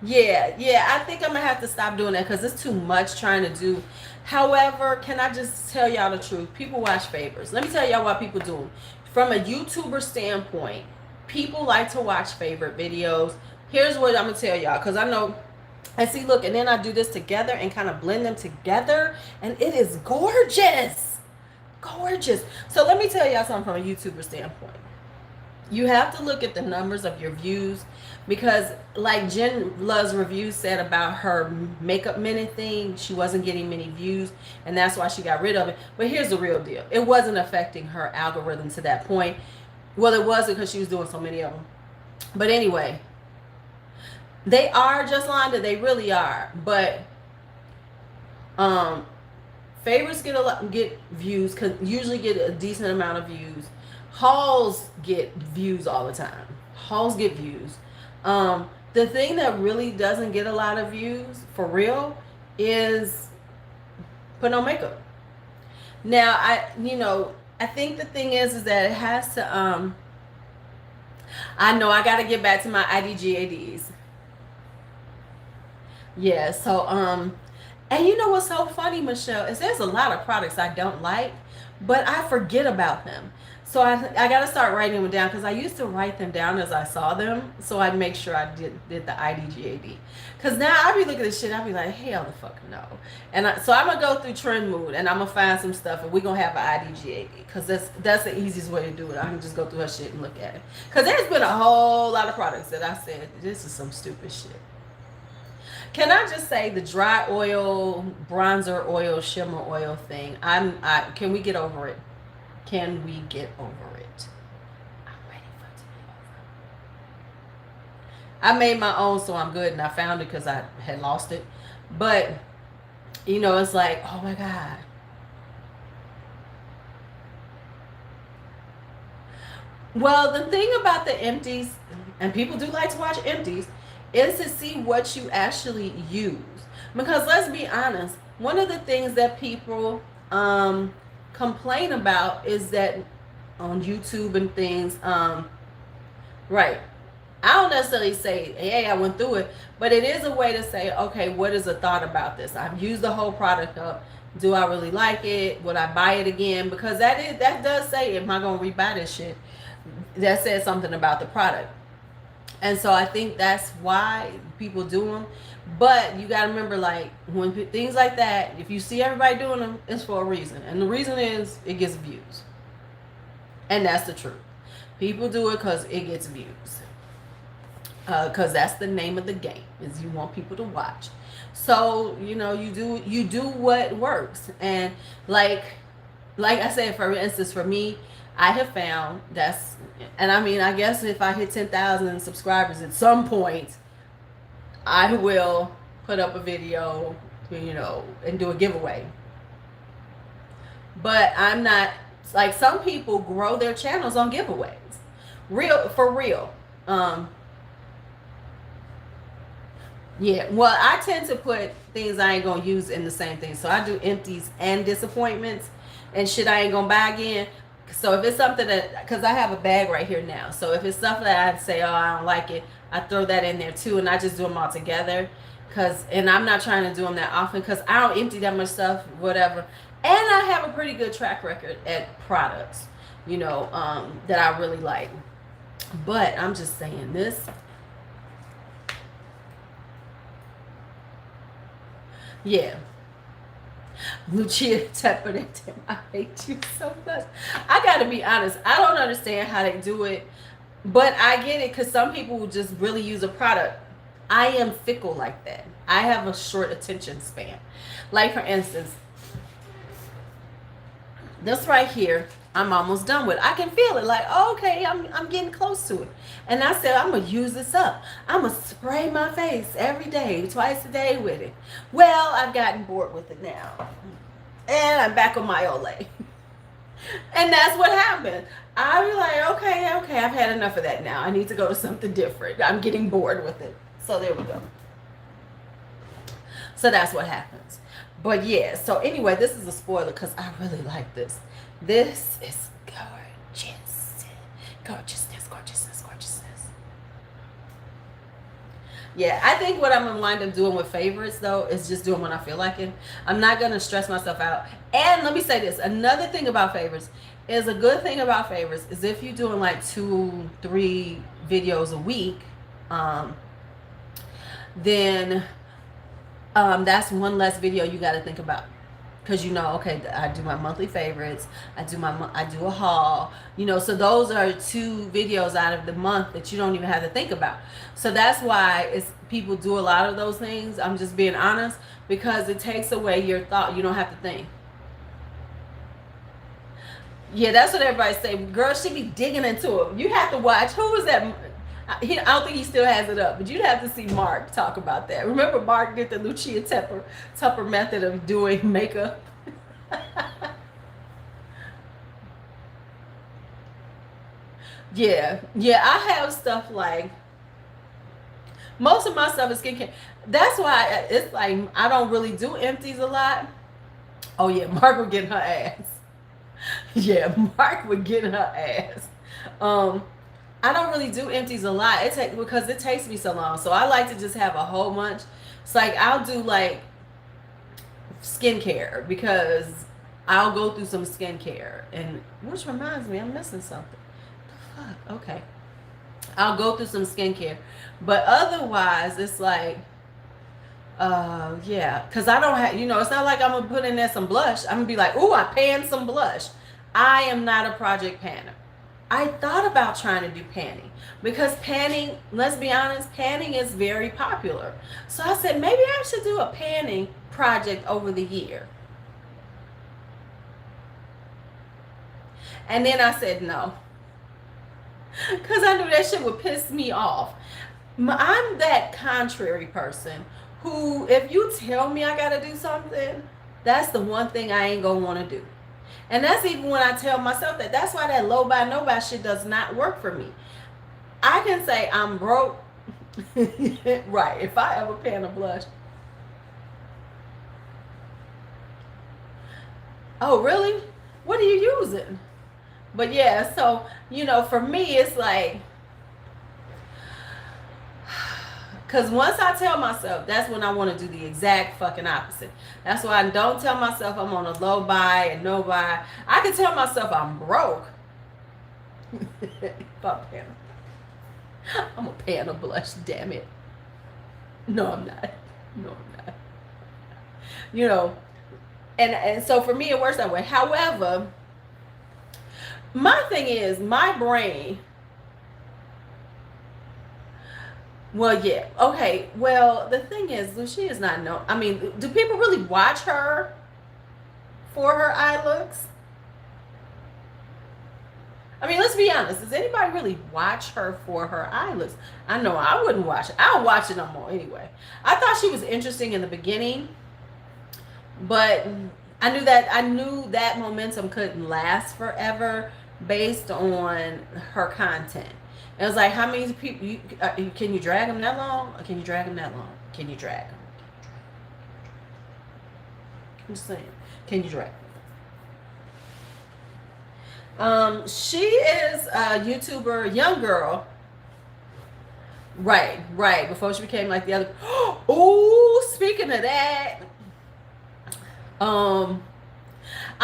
Yeah, I think I'm gonna have to stop doing that because it's too much trying to do. However, can I just tell y'all the truth? People watch favors. Let me tell y'all why people do them. From a YouTuber standpoint, people like to watch favorite videos. Here's what I'm gonna tell y'all, because I know. And see, look, and then I do this together and kind of blend them together, and it is gorgeous. Gorgeous. So let me tell y'all something from a YouTuber standpoint. You have to look at the numbers of your views, because like Jen Love's review said about her makeup minute thing, she wasn't getting many views, and that's why she got rid of it. But here's the real deal. It wasn't affecting her algorithm to that point. Well, it wasn't because she was doing so many of them. But anyway, they are just Londa, they really are. But favorites get views, usually get a decent amount of views. Hauls get views all the time. Hauls get views. The thing that really doesn't get a lot of views, for real, is put on makeup. Now, I think the thing is that it has to, I know I got to get back to my IDGADs. Yeah, so, and you know what's so funny, Michelle, is there's a lot of products I don't like, but I forget about them. So I got to start writing them down, because I used to write them down as I saw them, so I'd make sure I did the IDGAD. Because now I be looking at this shit, I be like, hell the fuck no. And so I'm going to go through Trend Mood, and I'm going to find some stuff, and we're going to have an IDGAD, because that's the easiest way to do it. I can just go through her shit and look at it. Because there's been a whole lot of products that I said, this is some stupid shit. Can I just say the dry oil, bronzer oil, shimmer oil thing, can we get over it? Can we get over it? I'm ready for it to be over. I made my own, so I'm good, and I found it because I had lost it. But, it's like, oh my God. Well, the thing about the empties, and people do like to watch empties, is to see what you actually use. Because let's be honest, one of the things that people complain about is that on YouTube and things, right, I don't necessarily say, hey, I went through it, but it is a way to say, okay, what is a thought about this? I've used the whole product up. Do I really like it? Would I buy it again? Because that does say, am I going to rebuy this shit? That says something about the product. And so I think that's why people do them. But you got to remember, like, when things like that, if you see everybody doing them, it's for a reason. And the reason is it gets views. And that's the truth. People do it because it gets views. Because that's the name of the game, is you want people to watch. So, you do what works. And like I said, for instance, for me, I have found and I mean, I guess if I hit 10,000 subscribers at some point, I will put up a video, and do a giveaway. But I'm not, like, some people grow their channels on giveaways. For real. Yeah, well, I tend to put things I ain't gonna use in the same thing. So I do empties and disappointments and shit I ain't gonna buy again. So if it's something because I have a bag right here now. So if it's stuff that I'd say, oh, I don't like it, I throw that in there too, and I just do them all together. And I'm not trying to do them that often because I don't empty that much stuff, whatever. And I have a pretty good track record at products, that I really like. But I'm just saying this. Yeah. Lucia Tepper, I hate you so much. I gotta be honest, I don't understand how they do it, but I get it because some people will just really use a product. I am fickle like that. I have a short attention span. Like for instance, this right here, I'm almost done with. I can feel it like, oh, okay, I'm getting close to it. And I said, I'm gonna use this up. I'm gonna spray my face every day, twice a day with it. Well, I've gotten bored with it now. And I'm back on my Olay. And that's what happened. I was like, okay, I've had enough of that now. I need to go to something different. I'm getting bored with it. So there we go. So that's what happens. But yeah, so anyway, this is a spoiler because I really like this. This is gorgeous. Gorgeousness, gorgeousness, gorgeousness. Yeah, I think what I'm going to wind up doing with favorites, though, is just doing when I feel like it. I'm not going to stress myself out. And let me say this. Another thing about favorites is a good thing about favorites is if you're doing like 2-3 videos a week, then that's one less video you got to think about. Because you know, okay, I do my monthly favorites, I do a haul, you know, so those are 2 videos out of the month that you don't even have to think about. So that's why people do a lot of those things. I'm just being honest, because it takes away your thought. You don't have to think. Yeah, that's what everybody say. Girl, she be digging into it. You have to watch. Who was that? I don't think he still has it up, but you'd have to see Mark talk about that. Remember, Mark did the Lucia Tupper method of doing makeup. Yeah, I have stuff like, most of my stuff is skincare. That's why it's like I don't really do empties a lot. Oh yeah, Mark would get her ass. Yeah, Mark would get her ass. I don't really do empties a lot. Because it takes me so long. So I like to just have a whole bunch. It's like I'll do like skincare because I'll go through some skincare. And which reminds me, I'm missing something. The fuck? Okay. I'll go through some skincare. But otherwise, it's like, yeah. Because I don't have, it's not like I'm going to put in there some blush. I'm going to be like, ooh, I panned some blush. I am not a project panner. I thought about trying to do panning because panning, let's be honest, panning is very popular. So I said, maybe I should do a panning project over the year. And then I said no. Because I knew that shit would piss me off. I'm that contrary person who, if you tell me I got to do something, that's the one thing I ain't going to want to do. And that's even when I tell myself that. That's why that low buy, no buy shit does not work for me. I can say I'm broke. Right. If I ever pan a blush. Oh, really? What are you using? But yeah, so, for me, it's like, because once I tell myself, that's when I want to do the exact fucking opposite. That's why I don't tell myself I'm on a low buy and no buy. I can tell myself I'm broke. I'm a pan of blush, damn it. No, I'm not. And so for me, it works that way. However, my thing is, my brain... Well, yeah. Okay. Well, the thing is, Lucia is not known. I mean, do people really watch her for her eye looks? I mean, let's be honest. Does anybody really watch her for her eye looks? I know I wouldn't watch it. I don't watch it no more anyway. I thought she was interesting in the beginning, but I knew that momentum couldn't last forever based on her content. It was like, how many people, can you drag them that long? Or can you drag them that long? Can you drag them? I'm just saying, can you drag them? She is a YouTuber, young girl. Right, before she became like the other. Oh, speaking of that, I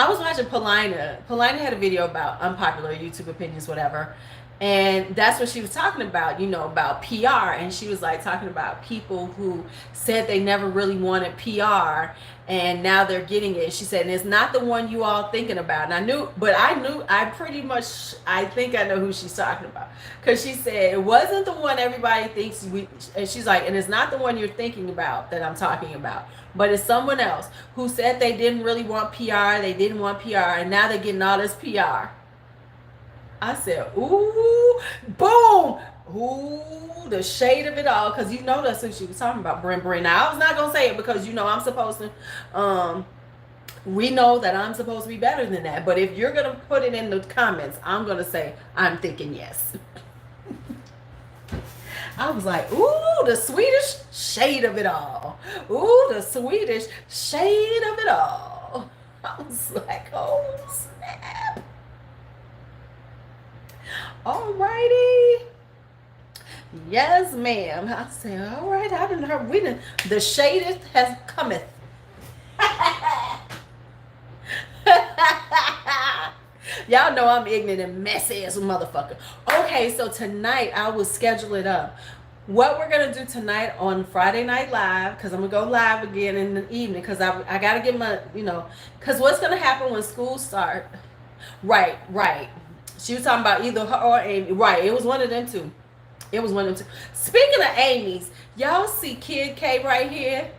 was watching Paulina. Paulina had a video about unpopular YouTube opinions, whatever. And that's what she was talking about, you know, about PR. And she was like talking about people who said they never really wanted PR and now they're getting it. She said, and it's not the one you all thinking about. And I pretty much, I think I know who she's talking about. Because she said, it wasn't the one everybody thinks and she's like, and it's not the one you're thinking about that I'm talking about. But it's someone else who said they didn't really want PR, they didn't want PR, and now they're getting all this PR. I said, ooh, boom, ooh, the shade of it all, because you know that's who she was talking about, Bren. Now, I was not going to say it because, you know, I'm supposed to, we know that I'm supposed to be better than that. But if you're going to put it in the comments, I'm going to say, I'm thinking yes. I was like, ooh, the Swedish shade of it all. Ooh, the Swedish shade of it all. I was like, oh, snap. Alrighty. Yes, ma'am. I said, all right, I didn't hear. The shade has cometh. Y'all know I'm ignorant and messy as a motherfucker. Okay, so tonight I will schedule it up. What we're going to do tonight on Friday Night Live, because I'm going to go live again in the evening, because I got to get my, you know, because what's going to happen when school start? Right. She was talking about either her or Amy. Right, it was one of them two. Speaking of Amy's, y'all see Kid K right here?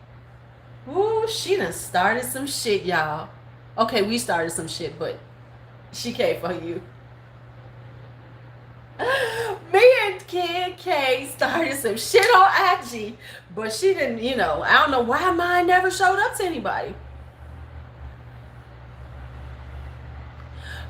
Ooh, she done started some shit, y'all. Okay, we started some shit, but she came for you. Me and Kid K started some shit on IG, but she didn't, you know, I don't know why mine never showed up to anybody.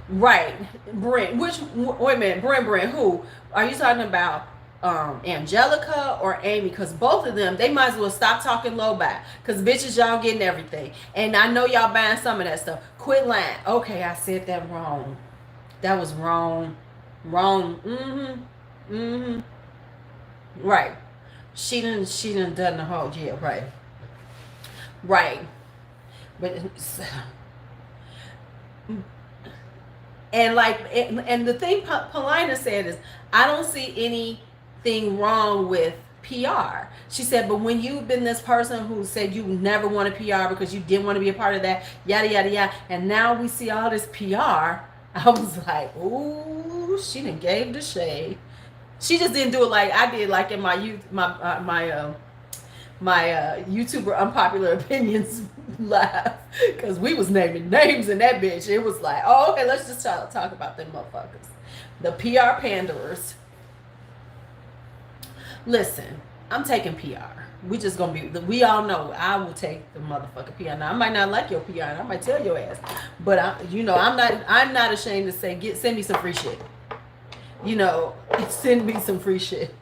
Right, Brent. Wait a minute, Brent. Who are you talking about? Angelica or Amy? Because both of them, they might as well stop talking low buy. Because bitches, y'all getting everything, and I know y'all buying some of that stuff. Quit lying. Okay, I said that wrong. That was wrong. Right. She done done the whole, yeah. Right. But. And like, and the thing Paulina said is, I don't see anything wrong with PR. She said, but when you've been this person who said you never wanted PR because you didn't want to be a part of that, yada, yada, yada, and now we see all this PR, I was like, ooh, she done gave the shade. She just didn't do it like I did, like in my youth, my YouTuber Unpopular Opinions live, because we was naming names in that bitch. It was like, oh, okay, let's just talk about them motherfuckers, the PR panderers. Listen, I'm taking PR. We just gonna be, we all know I will take the motherfucking PR. Now I might not like your PR, and I might tell your ass, but I'm not ashamed to say, send me some free shit. You know, send me some free shit.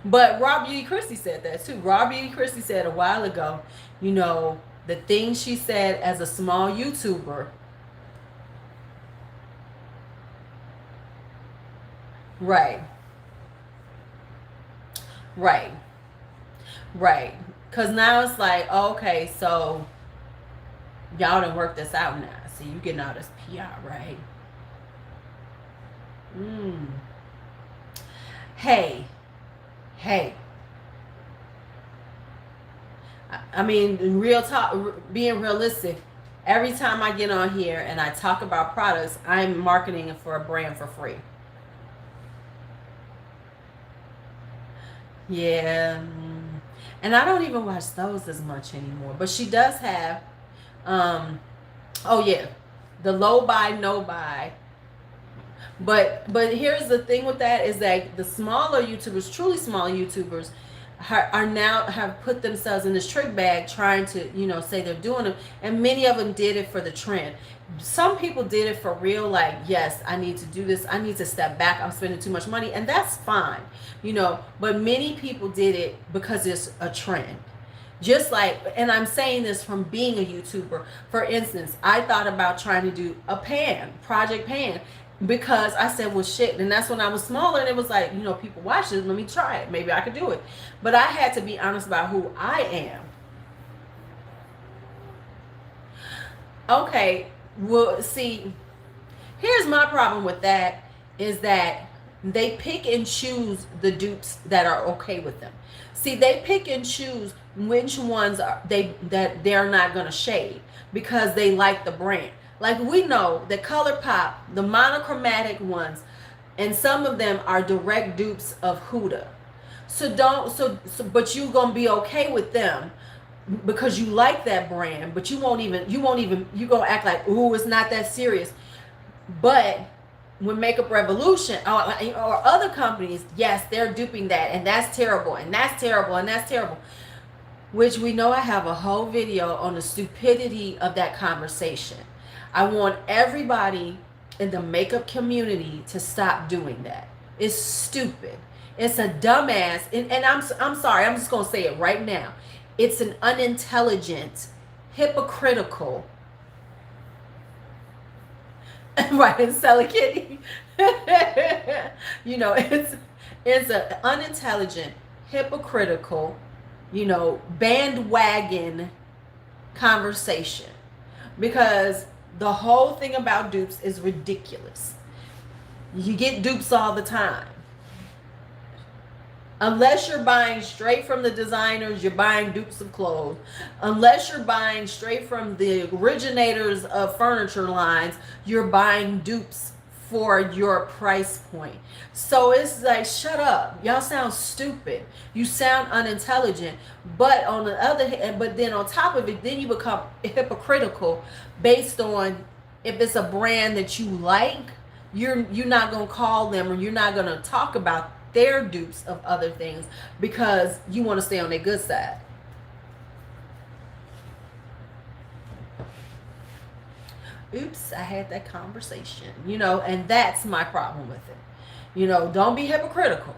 But Rob Beauty Christie said that too. Rob Beauty Christie said a while ago, you know, the things she said as a small YouTuber. Right. Because now it's like, okay, so y'all done work this out now. So you getting all this PR, right? Hey. I mean, real talk, being realistic, every time I get on here and I talk about products, I'm marketing for a brand for free. Yeah. And I don't even watch those as much anymore. But she does have, oh yeah, the low buy, no buy. But here's the thing with that is that the smaller YouTubers, truly small YouTubers, are now have put themselves in this trick bag trying to, you know, say they're doing them, and many of them did it for the trend. Some people did it for real, like, yes, I need to do this, I need to step back, I'm spending too much money, and that's fine, you know. But many people did it because it's a trend. Just like, and I'm saying this from being a YouTuber. For instance, I thought about trying to do a project pan, because I said, well, shit. And that's when I was smaller, and it was like, you know, people watch it, let me try it, maybe I could do it. But I had to be honest about who I am. Okay, well, see, here's my problem with that, is that they pick and choose the dupes that are okay with them. See, they pick and choose which ones are that they're not gonna shade because they like the brand. Like we know that ColourPop, the monochromatic ones, and some of them are direct dupes of Huda. So don't but you gonna be okay with them because you like that brand, but you gonna act like, ooh, it's not that serious. But when Makeup Revolution or other companies, yes, they're duping that, and that's terrible, and that's terrible, and that's terrible. Which we know I have a whole video on the stupidity of that conversation. I want everybody in the makeup community to stop doing that. It's stupid. It's a dumbass, and I'm sorry, I'm just gonna say it right now. It's an unintelligent, hypocritical, right, and sell a kitty. You know, it's an unintelligent, hypocritical, you know, bandwagon conversation, because the whole thing about dupes is ridiculous. You get dupes all the time. Unless you're buying straight from the designers, you're buying dupes of clothes. Unless you're buying straight from the originators of furniture lines, you're buying dupes for your price point. So it's like, shut up. Y'all sound stupid. You sound unintelligent. But on the other hand, but then on top of it, then you become hypocritical based on if it's a brand that you like, you're not going to call them, or you're not going to talk about their dupes of other things because you want to stay on their good side. Oops, I had that conversation, you know, and that's my problem with it. You know, don't be hypocritical,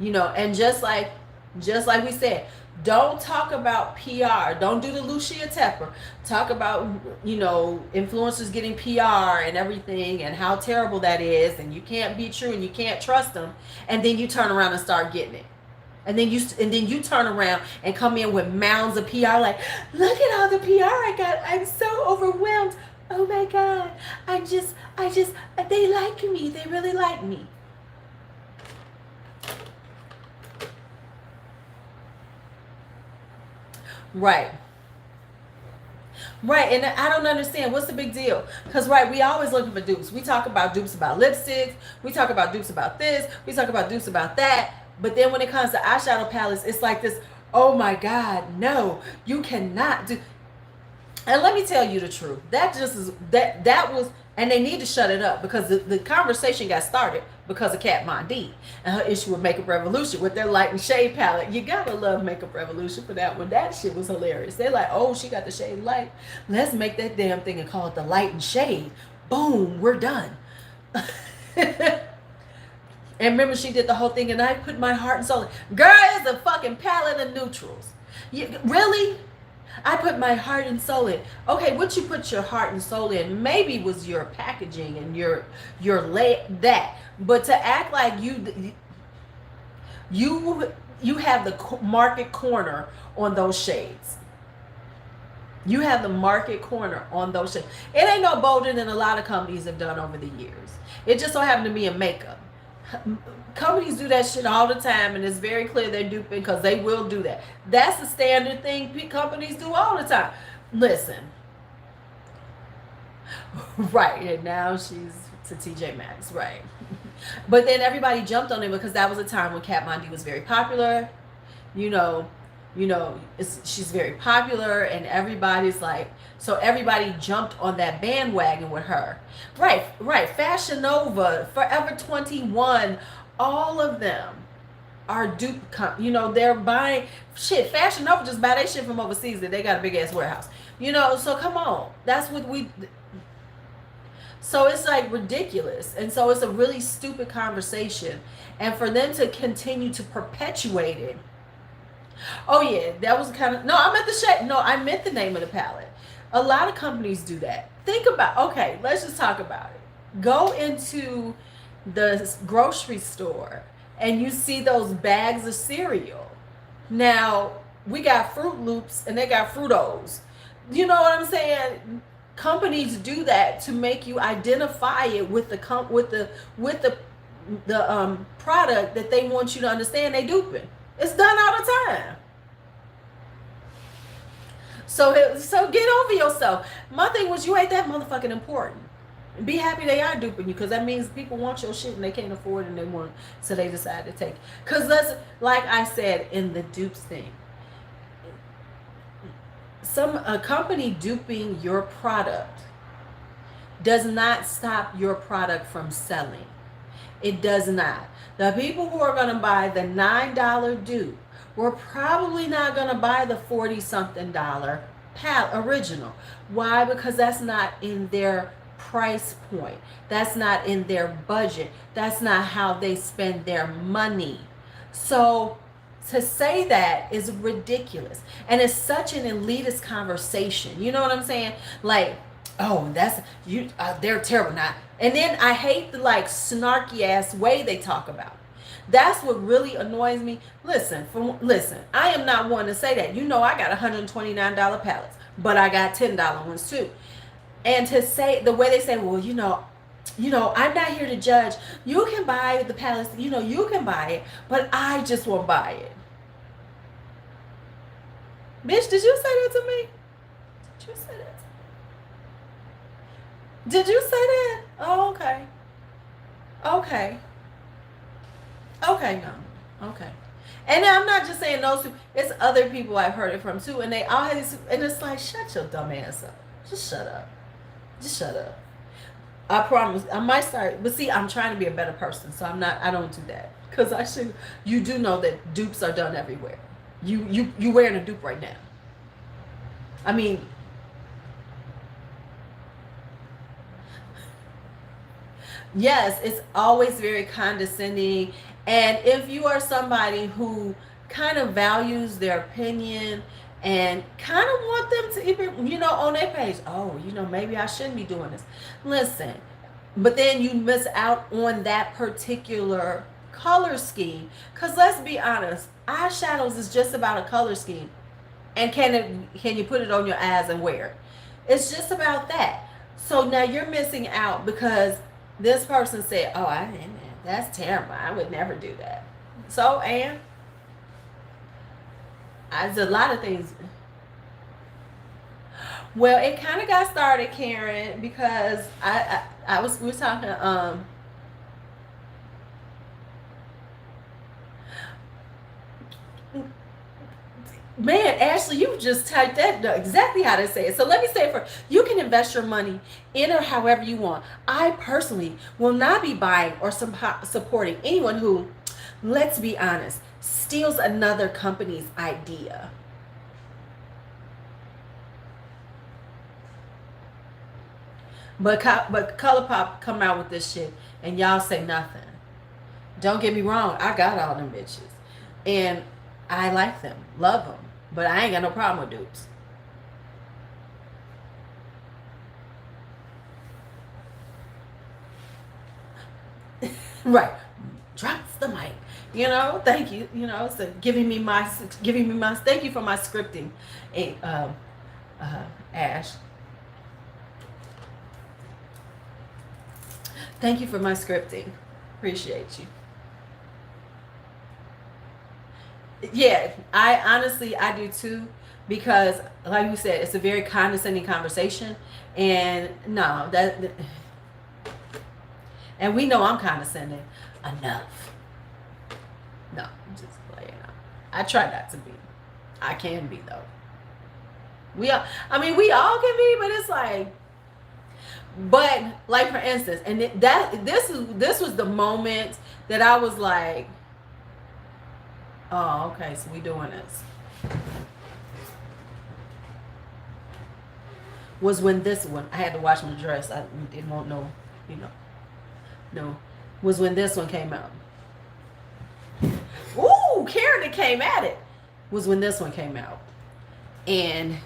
you know, and just like we said, don't talk about PR. Don't do the Lucia Tepper. Talk about, you know, influencers getting PR and everything and how terrible that is, and you can't be true and you can't trust them, and then you turn around and start getting it. And then you turn around and come in with mounds of PR like, look at all the PR I got. I'm so overwhelmed. Oh my God. They like me. They really like me. Right. Right, and I don't understand. What's the big deal? Because, right, we always looking for dupes. We talk about dupes about lipsticks. We talk about dupes about this. We talk about dupes about that. But then when it comes to eyeshadow palettes, it's like this, oh my God, no, you cannot do. And let me tell you the truth. That was, and they need to shut it up, because the conversation got started because of Kat Von D and her issue with Makeup Revolution with their light and shade palette. You gotta love Makeup Revolution for that one. That shit was hilarious. They're like, oh, she got the shade light. Let's make that damn thing and call it the light and shade. Boom, we're done. And remember, she did the whole thing, and I put my heart and soul in. Girl, it's a fucking palette of neutrals. Really? I put my heart and soul in. Okay, what you put your heart and soul in maybe was your packaging and your that. But to act like you have the market corner on those shades. You have the market corner on those shades. It ain't no bolder than a lot of companies have done over the years. It just so happened to be in makeup. Companies do that shit all the time, and it's very clear they're duping, because they will do that. That's the standard thing companies do all the time. Listen. Right, and now she's to TJ Maxx, right. But then everybody jumped on it because that was a time when Kat Von D was very popular. She's very popular, and everybody's like, so everybody jumped on that bandwagon with her. Right. Fashion Nova, Forever 21, all of them are dupe. They're buying shit. Fashion Nova just buy their shit from overseas, that they got a big ass warehouse. So come on, that's what we. So it's like ridiculous, and so it's a really stupid conversation, and for them to continue to perpetuate it. Oh yeah, that was kind of, no, I meant the shade. No, I meant the name of the palette. A lot of companies do that. Think about, okay, let's just talk about it. Go into the grocery store and you see those bags of cereal. Now, we got Fruit Loops and they got Fruitos. You know what I'm saying? Companies do that to make you identify it with the product that they want you to understand they duping. It's done all the time. So get over yourself. My thing was, you ain't that motherfucking important. Be happy they are duping you, because that means people want your shit and they can't afford it and they want it, so they decide to take it. Because that's, like I said in the dupes thing, a company duping your product does not stop your product from selling. It does not. The people who are going to buy the $9 dupe were probably not going to buy the $40-something original. Why? Because that's not in their price point. That's not in their budget. That's not how they spend their money. So to say that is ridiculous. And it's such an elitist conversation. You know what I'm saying? Like, oh, that's you. They're terrible. Now, and then I hate the like snarky ass way they talk about it. That's what really annoys me. Listen, I am not one to say that. You know, I got $129 palettes, but I got $10 ones too. And to say the way they say, well, you know, I'm not here to judge. You can buy the palettes. You know, you can buy it, but I just won't buy it. Bitch, did you say that to me? Did you say that? Did you say that? Oh, okay. Okay. Okay, no. Okay. And I'm not just saying those two. It's other people I've heard it from too. And they always, and it's like, shut your dumb ass up. Just shut up. Just shut up. I promise. I might start, but see, I'm trying to be a better person, so I don't do that. Because you do know that dupes are done everywhere. You wearing a dupe right now. I mean, yes, it's always very condescending. And if you are somebody who kind of values their opinion and kind of want them to even, you know, on their page, oh, you know, maybe I shouldn't be doing this. Listen, but then you miss out on that particular color scheme. Because let's be honest, eyeshadows is just about a color scheme. And can you put it on your eyes and wear it? It's just about that. So now you're missing out because this person said, oh, that's terrible. I would never do that. So, and there's a lot of things. Well, it kind of got started, Karen, because we were talking, man, Ashley, you just typed that exactly how to say it. So let me say it first. You can invest your money in or however you want. I personally will not be buying or supporting anyone who, let's be honest, steals another company's idea. But ColourPop come out with this shit and y'all say nothing. Don't get me wrong, I got all them bitches. And I like them, love them, but I ain't got no problem with dupes. Right, drops the mic. You know, thank you. You know, so giving me my. Thank you for my scripting, Ash. Thank you for my scripting. Appreciate you. Yeah, I do too, because like you said, it's a very condescending conversation, and no, and we know I'm condescending enough. No, I'm just playing out. I try not to be. I can be though. We all can be, but it's like, but like for instance, and this was the moment that I was like, oh, okay, so we doing this. Was when this one, I had to wash my dress. I didn't want no. Was when this one came out. Ooh, Karen that came at it. Was when this one came out. And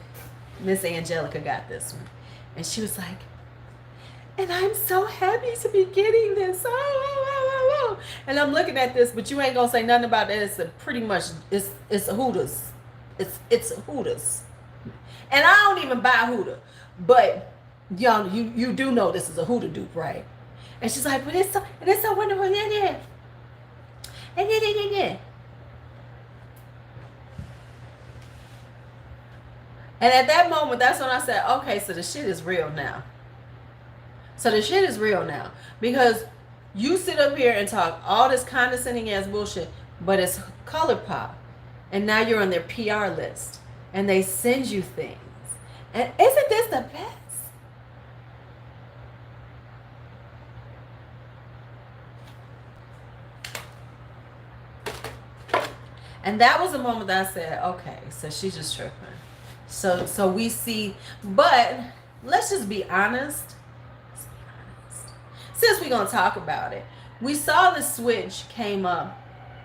Miss Angelica got this one. And she was like, and I'm so happy to be getting this. Oh. And I'm looking at this, but you ain't gonna say nothing about that. It's it's a Hooters. It's a Hooters. And I don't even buy Hooter. But y'all, you do know this is a Hooter dupe, right? And she's like, but it's so wonderful. Yeah. And at that moment, that's when I said, okay, so the shit is real now. Because you sit up here and talk all this condescending ass bullshit, but it's ColourPop. And now you're on their PR list. And they send you things. And isn't this the best? And that was the moment that I said, okay, so she's just tripping. So we see, but let's just be honest. Since we're going to talk about it, we saw the switch came up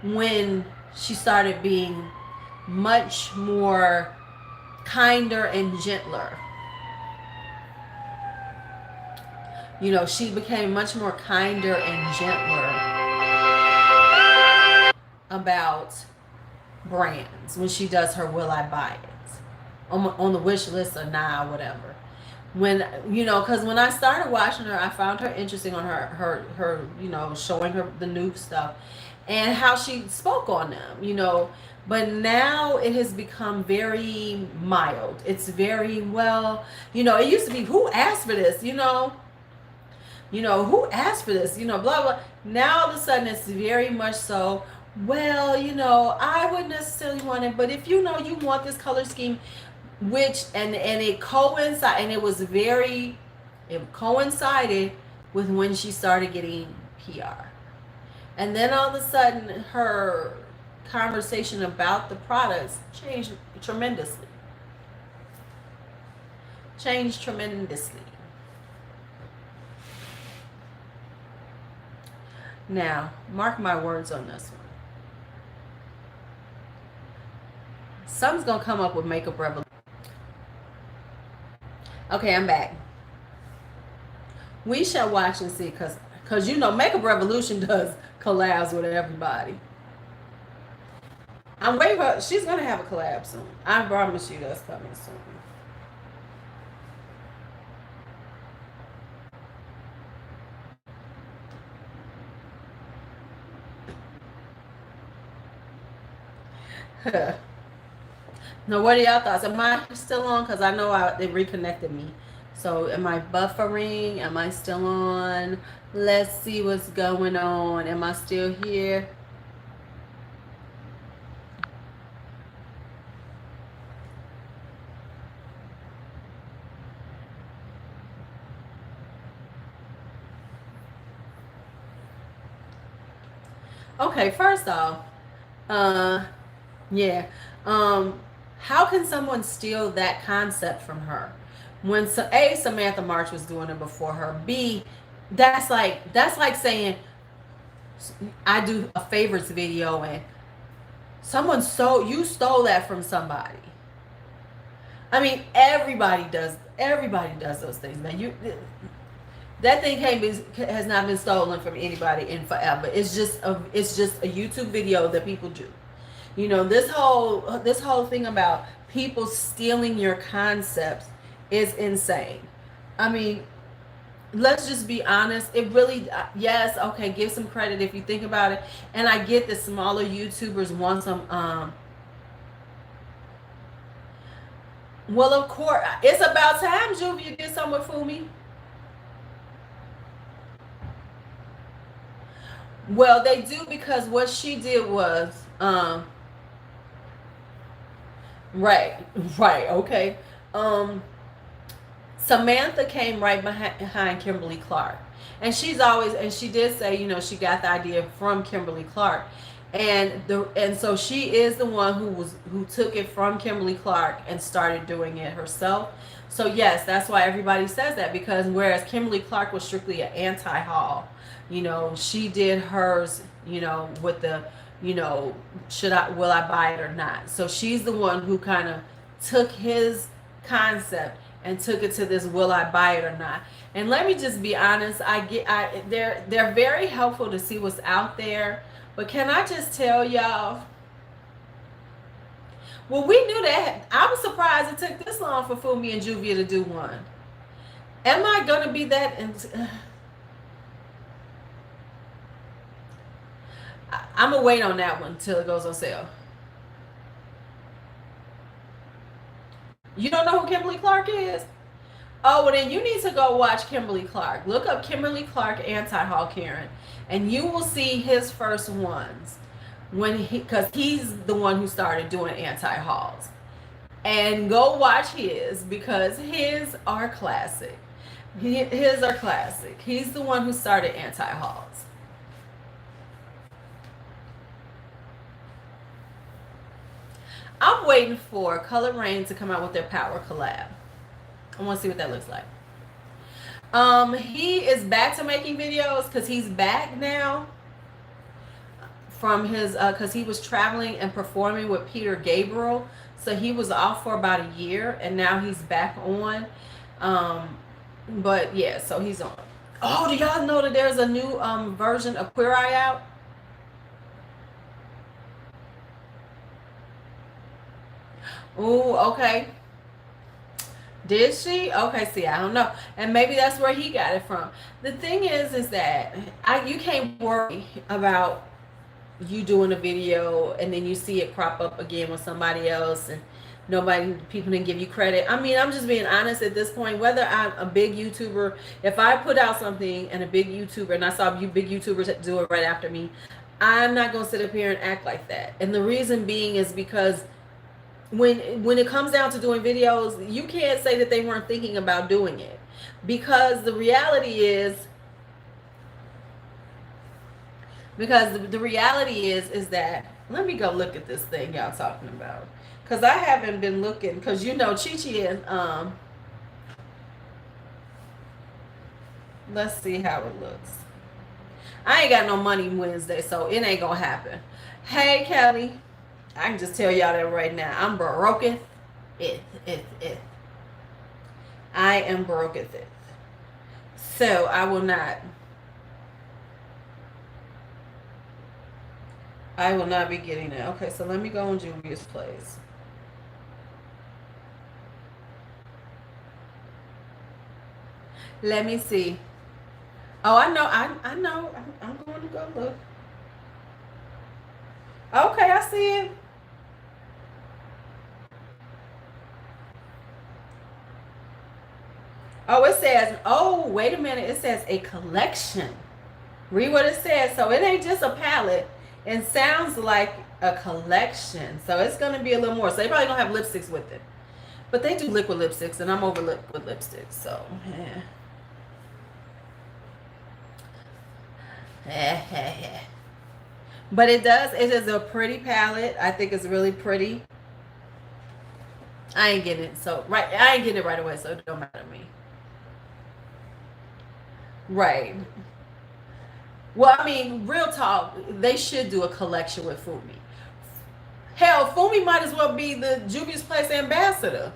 when she started being much more kinder and gentler. You know, she became much more kinder and gentler about brands when she does her will I buy it on the wish list or nah, whatever. When, you know, because when I started watching her, I found her interesting on her you know, showing her the new stuff and how she spoke on them, you know. But now it has become very mild. It's very, well, you know, it used to be, who asked for this, you know, who asked for this, you know, blah, blah. Now all of a sudden it's very much so, well, you know, I wouldn't necessarily want it, but if you know you want this color scheme, which, and it coincided, and it coincided with when she started getting PR. And then all of a sudden her conversation about the products changed tremendously. Now, mark my words on this one. Something's gonna come up with Makeup Revolution. Okay, I'm back. We shall watch and see, because you know Makeup Revolution does collabs with everybody. I'm waiting for, she's gonna have a collab soon. I promise you that's coming soon. Now, what are y'all thoughts? Am I still on? Because I know it reconnected me. So am I buffering? Am I still on? Let's see what's going on. Am I still here? Okay, first off, yeah. How can someone steal that concept from her? When Samantha March was doing it before her. B, that's like saying I do a favorites video and you stole that from somebody. I mean, everybody does those things, man. That thing has not been stolen from anybody in forever. It's just a YouTube video that people do. You know, this whole thing about people stealing your concepts is insane. I mean, let's just be honest. It really, yes, okay, give some credit if you think about it. And I get that smaller YouTubers want some, well, of course, it's about time, Juvia did something with Fumi. Well, they do, because what she did was, right, okay. Samantha came right behind Kimberly Clark. And she did say, you know, she got the idea from Kimberly Clark. And so she is the one who took it from Kimberly Clark and started doing it herself. So yes, that's why everybody says that, because whereas Kimberly Clark was strictly an anti-haul, you know, she did hers, you know, with the, you know, will I buy it or not? So she's the one who kind of took his concept and took it to this will I buy it or not. And let me just be honest, they're very helpful to see what's out there. But can I just tell y'all, well, we knew that. I was surprised it took this long for Fumi and Juvia to do one. Am I gonna be that? I'm gonna wait on that one until it goes on sale. You don't know who Kimberly Clark is? Oh, well then you need to go watch Kimberly Clark. Look up Kimberly Clark anti-haul Karen, and you will see his first ones when because he's the one who started doing anti-hauls. And go watch his because his are classic. His are classic. He's the one who started anti-hauls. I'm waiting for Color Rain to come out with their Power collab. I want to see what that looks like. He is back to making videos because he's back now from his because he was traveling and performing with Peter Gabriel, so he was off for about a year and now he's back on. But yeah, so he's on. Oh, do y'all know that there's a new version of Queer Eye out? Oh, okay. Did she? Okay, see, I don't know. And maybe that's where he got it from. The thing is that you can't worry about you doing a video and then you see it crop up again with somebody else and people didn't give you credit. I mean, I'm just being honest at this point. Whether I'm a big YouTuber, if I put out something and a big YouTuber and I saw you big YouTubers do it right after me, I'm not going to sit up here and act like that. And the reason being is because when it comes down to doing videos, you can't say that they weren't thinking about doing it, because the reality is that let me go look at this thing y'all talking about, because I haven't been looking, because you know Chi-Chi and let's see how it looks. I ain't got no money Wednesday, so it ain't gonna happen. Hey Kelly, I can just tell y'all that right now. I'm broketh it. I am broketh it. So I will not be getting it. Okay, so let me go on Julia's place. Let me see. Oh, I know. I know. I'm going to go look. Okay, I see it. Oh, it says, oh, wait a minute. It says a collection. Read what it says. So it ain't just a palette. It sounds like a collection. So it's going to be a little more. So they probably don't have lipsticks with it. But they do liquid lipsticks, and I'm over liquid lipsticks. So, yeah. But it is a pretty palette. I think it's really pretty. I ain't getting it. I ain't getting it right away, so it don't matter to me. Right. Well, I mean, real talk, they should do a collection with Fumi. Hell, Fumi might as well be the Juvia's Place ambassador.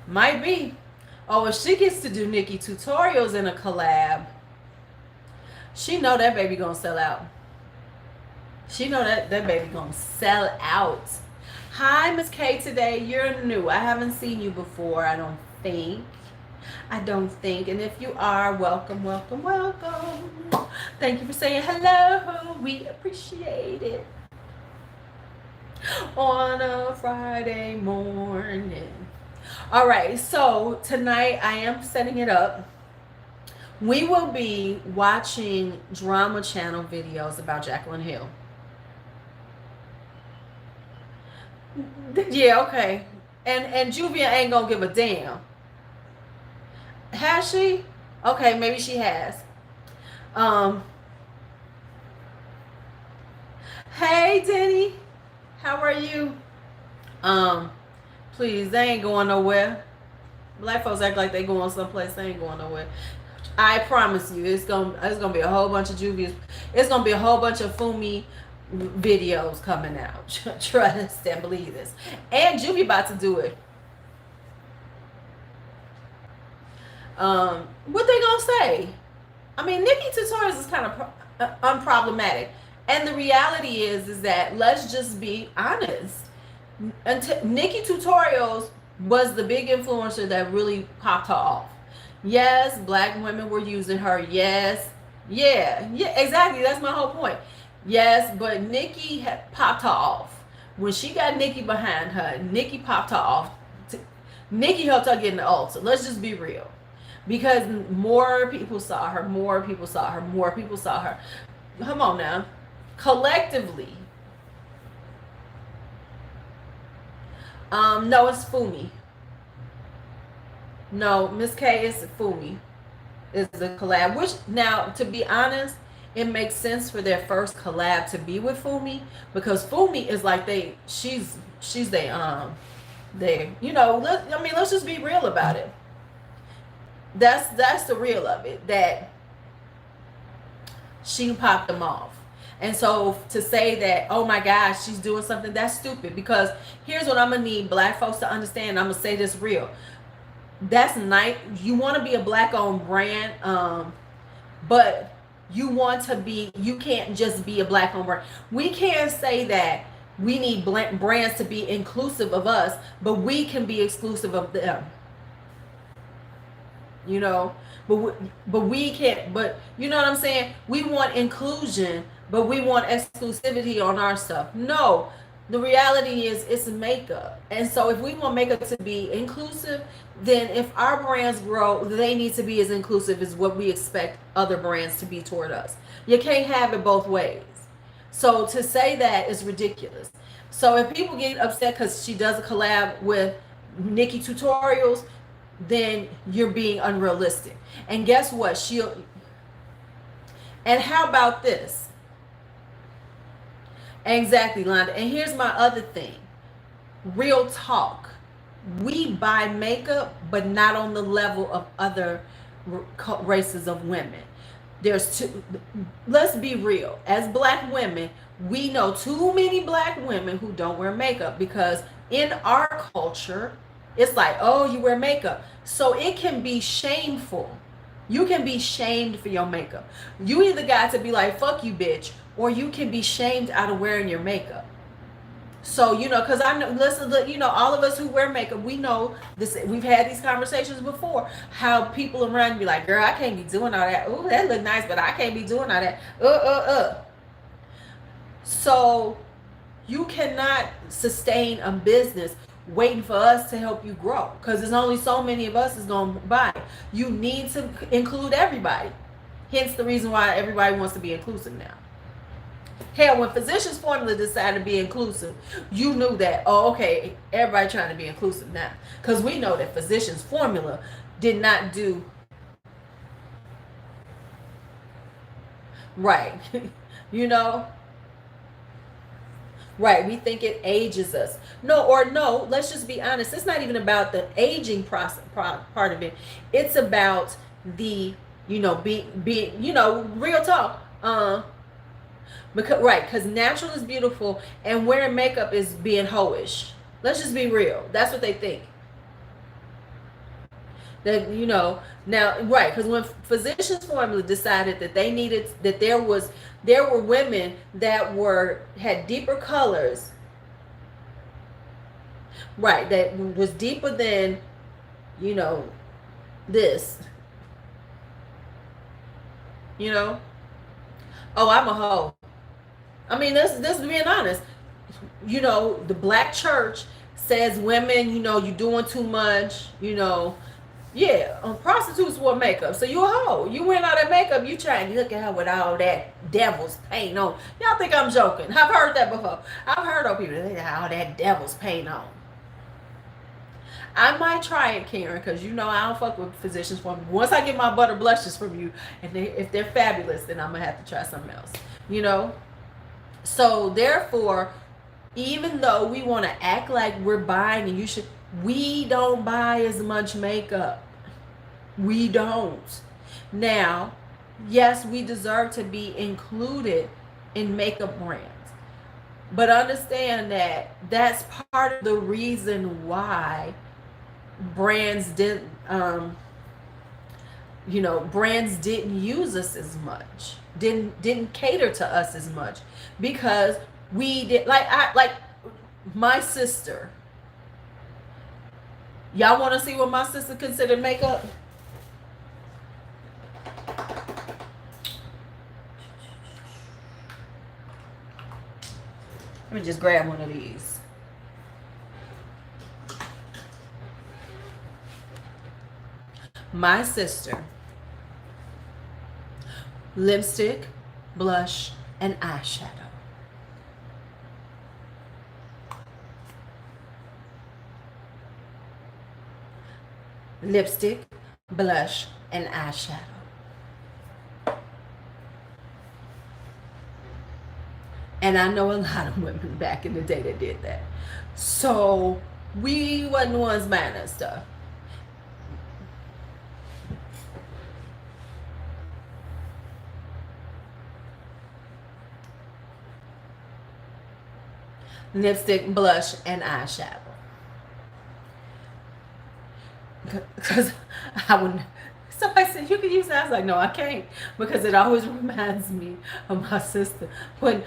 Might be. Oh, if she gets to do Nikki tutorials in a collab, she know that baby gonna sell out. She know that baby gonna sell out. Hi, Miss K. Today you're new. I haven't seen you before. I don't think. And if you are, welcome. Thank you for saying hello. We appreciate it. On a Friday morning. All right, so tonight I am setting it up. We will be watching Drama Channel videos about Jaclyn Hill. Yeah, okay. And Juvia ain't gonna give a damn. Has she? Okay, maybe she has. Hey Denny, how are you? Please, they ain't going nowhere. Black folks act like they going someplace. They ain't going nowhere. I promise you, it's gonna be a whole bunch of Juvia's. It's gonna be a whole bunch of Fumi videos coming out. Trust and believe this. And Juvia about to do it. What they gonna say? I mean, Nikki tutorials is kind of unproblematic. And the reality is that let's just be honest. until Nikki Tutorials was the big influencer that really popped her off. Yes, black women were using her. Yes, yeah, exactly. That's my whole point. Yes, but Nikki had popped her off. When she got Nikki behind her, Nikki popped her off. Nikki helped her get in the Ulta. Let's just be real. Because more people saw her, more people saw her, more people saw her. Come on now. Collectively. No, it's Fumi. No, Miss K is Fumi. Is the collab. Which now, to be honest, it makes sense for their first collab to be with Fumi, because Fumi is like she's they let's just be real about it. That's the real of it, that she popped them off. And so to say that, oh my gosh, she's doing something, that's stupid. Because here's what I'm gonna need black folks to understand. I'm gonna say this real. That's nice. You want to be a black owned brand, but you can't just be a black owned brand. We can't say that we need brands to be inclusive of us, but we can be exclusive of them. But we can't. But you know what I'm saying? We want inclusion, but we want exclusivity on our stuff. No, the reality is it's makeup. And so if we want makeup to be inclusive, then if our brands grow, they need to be as inclusive as what we expect other brands to be toward us. You can't have it both ways. So to say that is ridiculous. So if people get upset because she does a collab with Nikki Tutorials, then you're being unrealistic. And guess what? And how about this? Exactly, Londa. And here's my other thing. Real talk. We buy makeup, but not on the level of other races of women. Let's be real. As black women, we know too many black women who don't wear makeup, because in our culture, it's like, oh, you wear makeup. So it can be shameful. You can be shamed for your makeup. You either got to be like, fuck you, bitch, or you can be shamed out of wearing your makeup. So, because I know, listen, all of us who wear makeup, we know this. We've had these conversations before, how people around be like, girl, I can't be doing all that. Oh, that look nice, but I can't be doing all that. So you cannot sustain a business waiting for us to help you grow, because there's only so many of us is going to buy. You need to include everybody. Hence the reason why everybody wants to be inclusive now. Hell, when Physicians Formula decided to be inclusive, you knew that, oh, okay, everybody trying to be inclusive now. Because we know that Physicians Formula did not do right. Right, we think it ages us. No, let's just be honest. It's not even about the aging process part of it. It's about the, being, real talk. Because natural is beautiful, and wearing makeup is being hoish. Let's just be real. That's what they think. That, now, right, because when Physicians Formula decided that they needed, that there were women that had deeper colors, right, that was deeper than, this, oh, I'm a hoe. I mean, this being honest. The black church says women, you're doing too much, yeah, prostitutes wore makeup. So you a hoe. You wearing all that makeup, you trying to look at her with all that devil's paint on. Y'all think I'm joking. I've heard that before. I've heard of people that all that devil's paint on. I might try it, Karen, because I don't fuck with Physicians Formula. Once I get my butter blushes from you, and if they're fabulous, then I'm going to have to try something else. So therefore, even though we want to act like we're buying, and we don't buy as much makeup. We don't. Now, yes, we deserve to be included in makeup brands. But understand that that's part of the reason why brands didn't use us as much, didn't cater to us as much, because we did, My sister. Y'all want to see what my sister considered makeup? Let me just grab one of these. My sister. Lipstick, blush, and eyeshadow. Lipstick, blush, and eyeshadow. And I know a lot of women back in the day that did that. So we wasn't the ones buying that stuff. Lipstick, blush, and eyeshadow. Because I would, somebody said you can use that. I was like, no, I can't, because it always reminds me of my sister. When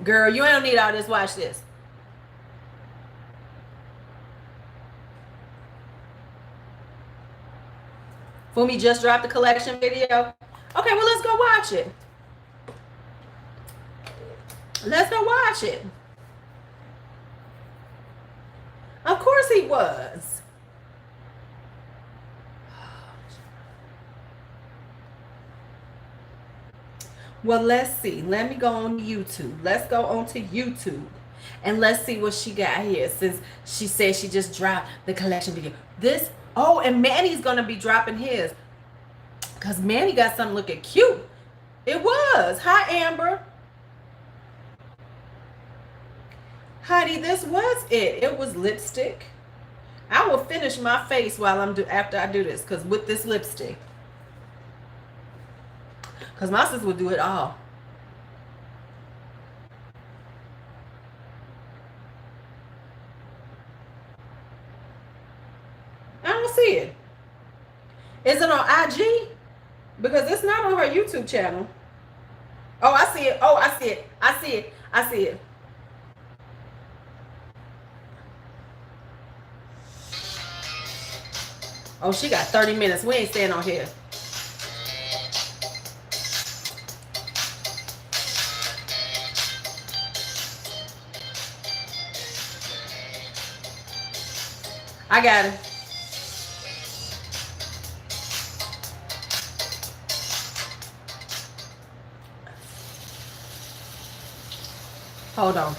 girl, you don't need all this. Watch this. Fumi just dropped the collection video. Okay, well, let's go watch it. Let's go watch it. Of course he was. Well, let's see. Let me go on YouTube. Let's go on to YouTube. And let's see what she got here. Since she said she just dropped the collection video. This, oh, and Manny's going to be dropping his. Because Manny got something looking cute. It was. Hi, Amber. Honey, this was it. It was lipstick. I will finish my face while after I do this, because with this lipstick. Because my sister would do it all. I don't see it. Is it on IG? Because it's not on her YouTube channel. Oh, I see it. Oh, I see it. I see it. I see it. Oh, she got 30 minutes. We ain't staying on here. I got it. Hold on.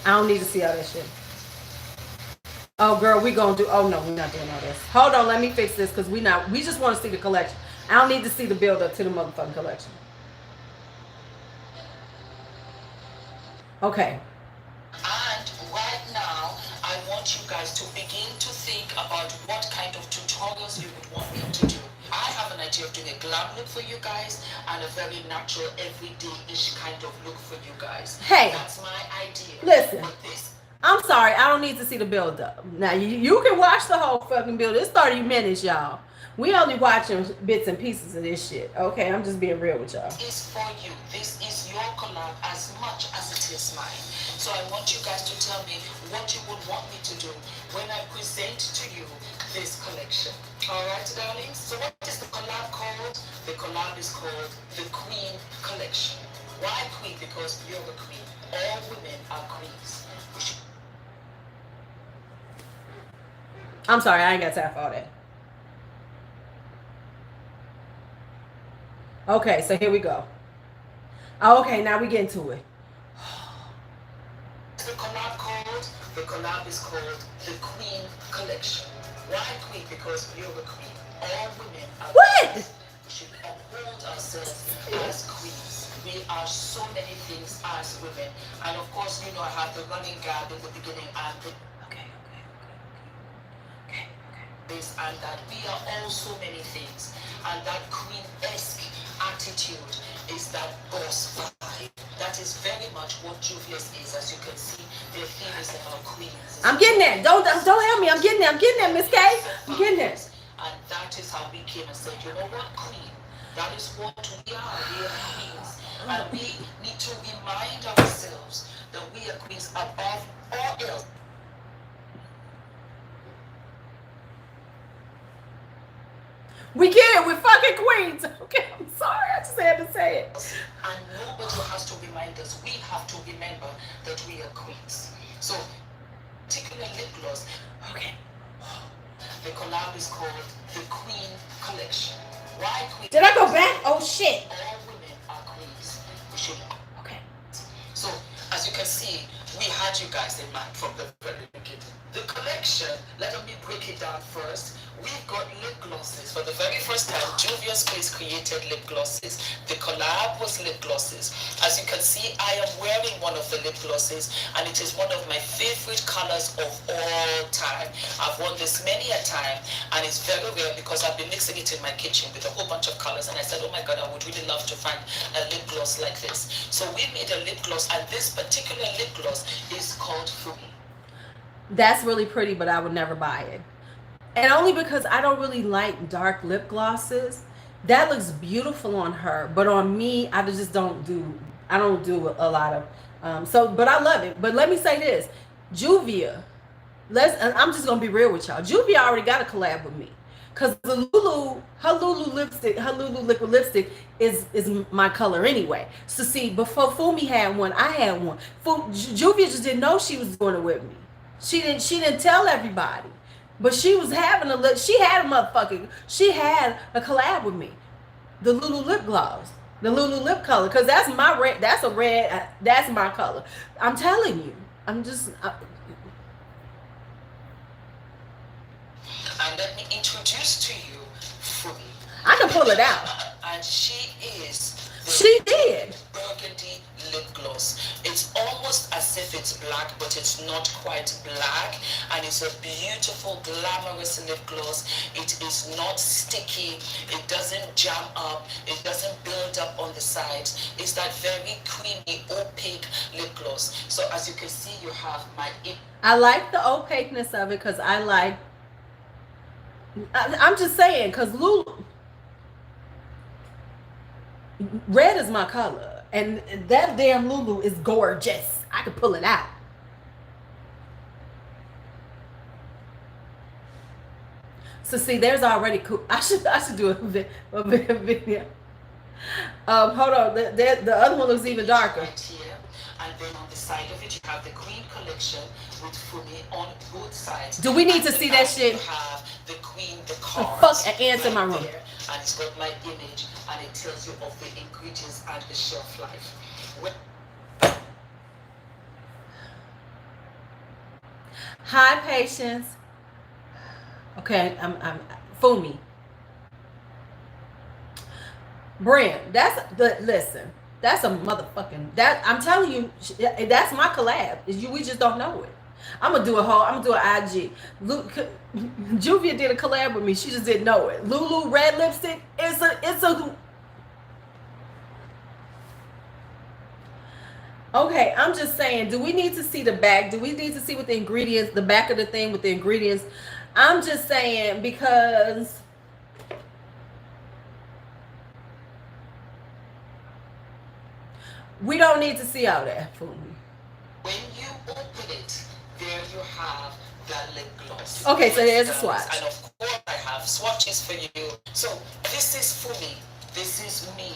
I don't need to see all that shit. Oh, girl, we gonna do. Oh no, we're not doing all this. Hold on, let me fix this, because we just want to see the collection. I don't need to see the build up to the motherfucking collection. Okay. And right now, I want you guys to begin to think about what kind of tutorials you would want me to do. I have an idea of doing a glam look for you guys and a very natural, everyday-ish kind of look for you guys. Hey, that's my idea. Listen. I'm sorry, I don't need to see the build up. Now, you can watch the whole fucking build. It's 30 minutes, y'all. We only watching bits and pieces of this shit. Okay, I'm just being real with y'all. It's for you. This is your collab as much as it is mine. So I want you guys to tell me what you would want me to do when I present to you this collection. All right, darlings? So what is the collab called? The collab is called the Queen Collection. Why Queen? Because you're the queen. All women are queens. I'm sorry, I ain't got time for all that. Okay, so here we go. Oh, okay, now we get into it. The collab is called the Queen Collection. Why Queen? Because you're the queen. All women are queens. We should uphold ourselves as queens. We are so many things as women. And of course, you know, I have the running gag in the beginning and the and that we are all so many things, and that queen-esque attitude is that boss vibe. That is very much what Juvia's is. As you can see, their theme is about queens. I'm getting there. Don't help me. I'm getting there, Miss K. I'm getting there. And that is how we came and said, you know what, queen? That is what we are. We are queens. And we need to remind ourselves that we are queens above all else. We get it. We're fucking queens. Okay, I'm sorry. I just had to say it. And nobody has to remind us. We have to remember that we are queens. So, particular lip gloss. Okay. The collab is called the Queen Collection. Why queen? Did I go back? Oh shit. All women are queens. We should. Okay. So, as you can see, we had you guys in mind from the very beginning. The collection, let me break it down first. We've got lip glosses. For the very first time, Juvia's Space created lip glosses. The collab was lip glosses. As you can see, I am wearing one of the lip glosses, and it is one of my favorite colors of all time. I've worn this many a time, and it's very rare because I've been mixing it in my kitchen with a whole bunch of colors, and I said, oh my God, I would really love to find a lip gloss like this. So we made a lip gloss, and this particular lip gloss is called Fruity. That's really pretty, but I would never buy it. And only because I don't really like dark lip glosses. That looks beautiful on her, but on me, I just don't do a lot of but I love it. But let me say this, Juvia, I'm just gonna be real with y'all. Juvia already got a collab with me. Cause her Lulu liquid lipstick is my color anyway. So see, before Fumi had one, I had one. Juvia just didn't know she was doing it with me. She didn't tell everybody, but she was having she had a collab with me. The Lulu lip gloss, the Lulu lip color, cause that's my red. That's a red. That's my color. I'm telling you. And let me introduce to you Fumi. I can pull it out. And she is she did burgundy lip gloss. It's almost as if it's black, but it's not quite black, and it's a beautiful glamorous lip gloss. It is not sticky, it doesn't jam up, it doesn't build up on the sides. It's that very creamy opaque lip gloss. So as you can see, you have I like the opaqueness of it, because I'm just saying, because Lulu red is my color, and that damn Lulu is gorgeous. I could pull it out. So see, there's already cool. I should do a video. Hold on. The other one looks even darker. Right here, and then on the side of it, you have the Queen Collection with Fumi on both sides. Do we need to see that shit? You have the Queen, the cards. Fuck, ants in my room. There, and it's got my image, and it tells you of the ingredients and the shelf life. Hi, Patience. Okay, I'm Fumi. Brand, listen. That's a motherfucking, I'm telling you, that's my collab. We just don't know it. I'm gonna do an IG. Juvia did a collab with me. She just didn't know it. Lulu red lipstick. It's a. Okay, I'm just saying. Do we need to see the back? Do we need to see what the ingredients, the back of the thing with the ingredients? I'm just saying, because we don't need to see all that for me. When you open it, there you have the lip gloss. Okay, so there's a swatch. And of course I have swatches for you. So this is for me. This is me.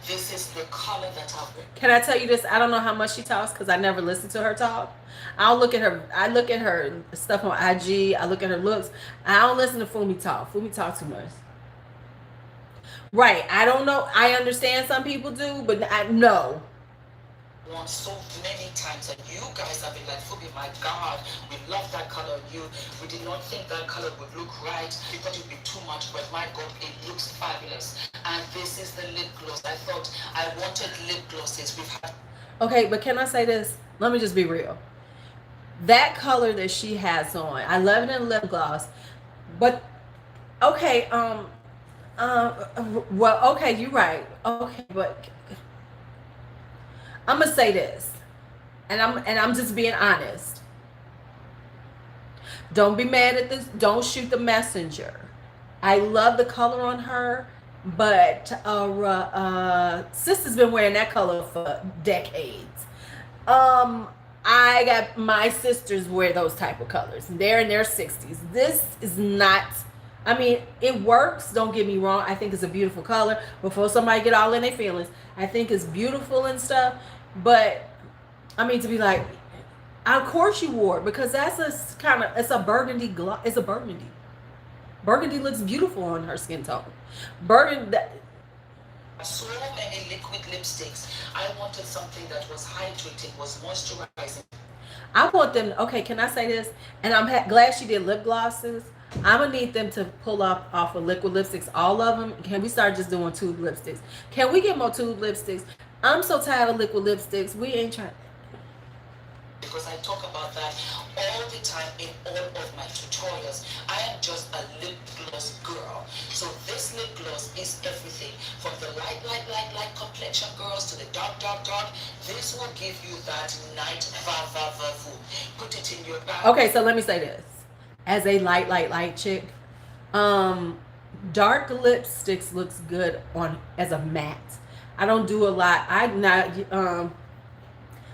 This is the color that I've been. Can I tell you this? I don't know how much she talks, because I never listen to her talk. I look at her stuff on IG. I look at her looks. I don't listen to Fumi talk. Fumi talk too much. Right. I don't know. I understand some people do, but I know. Won so many times, and you guys have been like, Fumi, my God, we love that color. We did not think that color would look right. We thought it would be too much, but my God, it looks fabulous. And this is the lip gloss. I thought I wanted lip glosses. We've had. Okay, but can I say this? Let me just be real. That color that she has on, I love it in lip gloss, but okay, well, okay, you're right. Okay, but I'm gonna say this, and I'm just being honest. Don't be mad at this. Don't shoot the messenger. I love the color on her. but sister's been wearing that color for decades. Um, I got my sisters wear those type of colors. They're in their 60s. This is not. I mean, it works. Don't get me wrong. I think it's a beautiful color. Before somebody get all in their feelings, I think it's beautiful and stuff. But I mean, to be like, of course you wore it because that's a kind of, it's a burgundy gloss. It's a burgundy. Burgundy looks beautiful on her skin tone. Burgundy. So many liquid lipsticks. I wanted something that was hydrating, was moisturizing. I want them. Okay, can I say this? And I'm glad she did lip glosses. I'm gonna need them to pull up off of liquid lipsticks, all of them. Can we start just doing tube lipsticks? Can we get more tube lipsticks? I'm so tired of liquid lipsticks. We ain't trying. Because I talk about that all the time in all of my tutorials. I am just a lip gloss girl. So this lip gloss is everything. From the light complexion girls to the dark. This will give you that night va. Put it in your bag. Okay, so let me say this. As a light chick, dark lipsticks looks good on as a matte. I don't do a lot.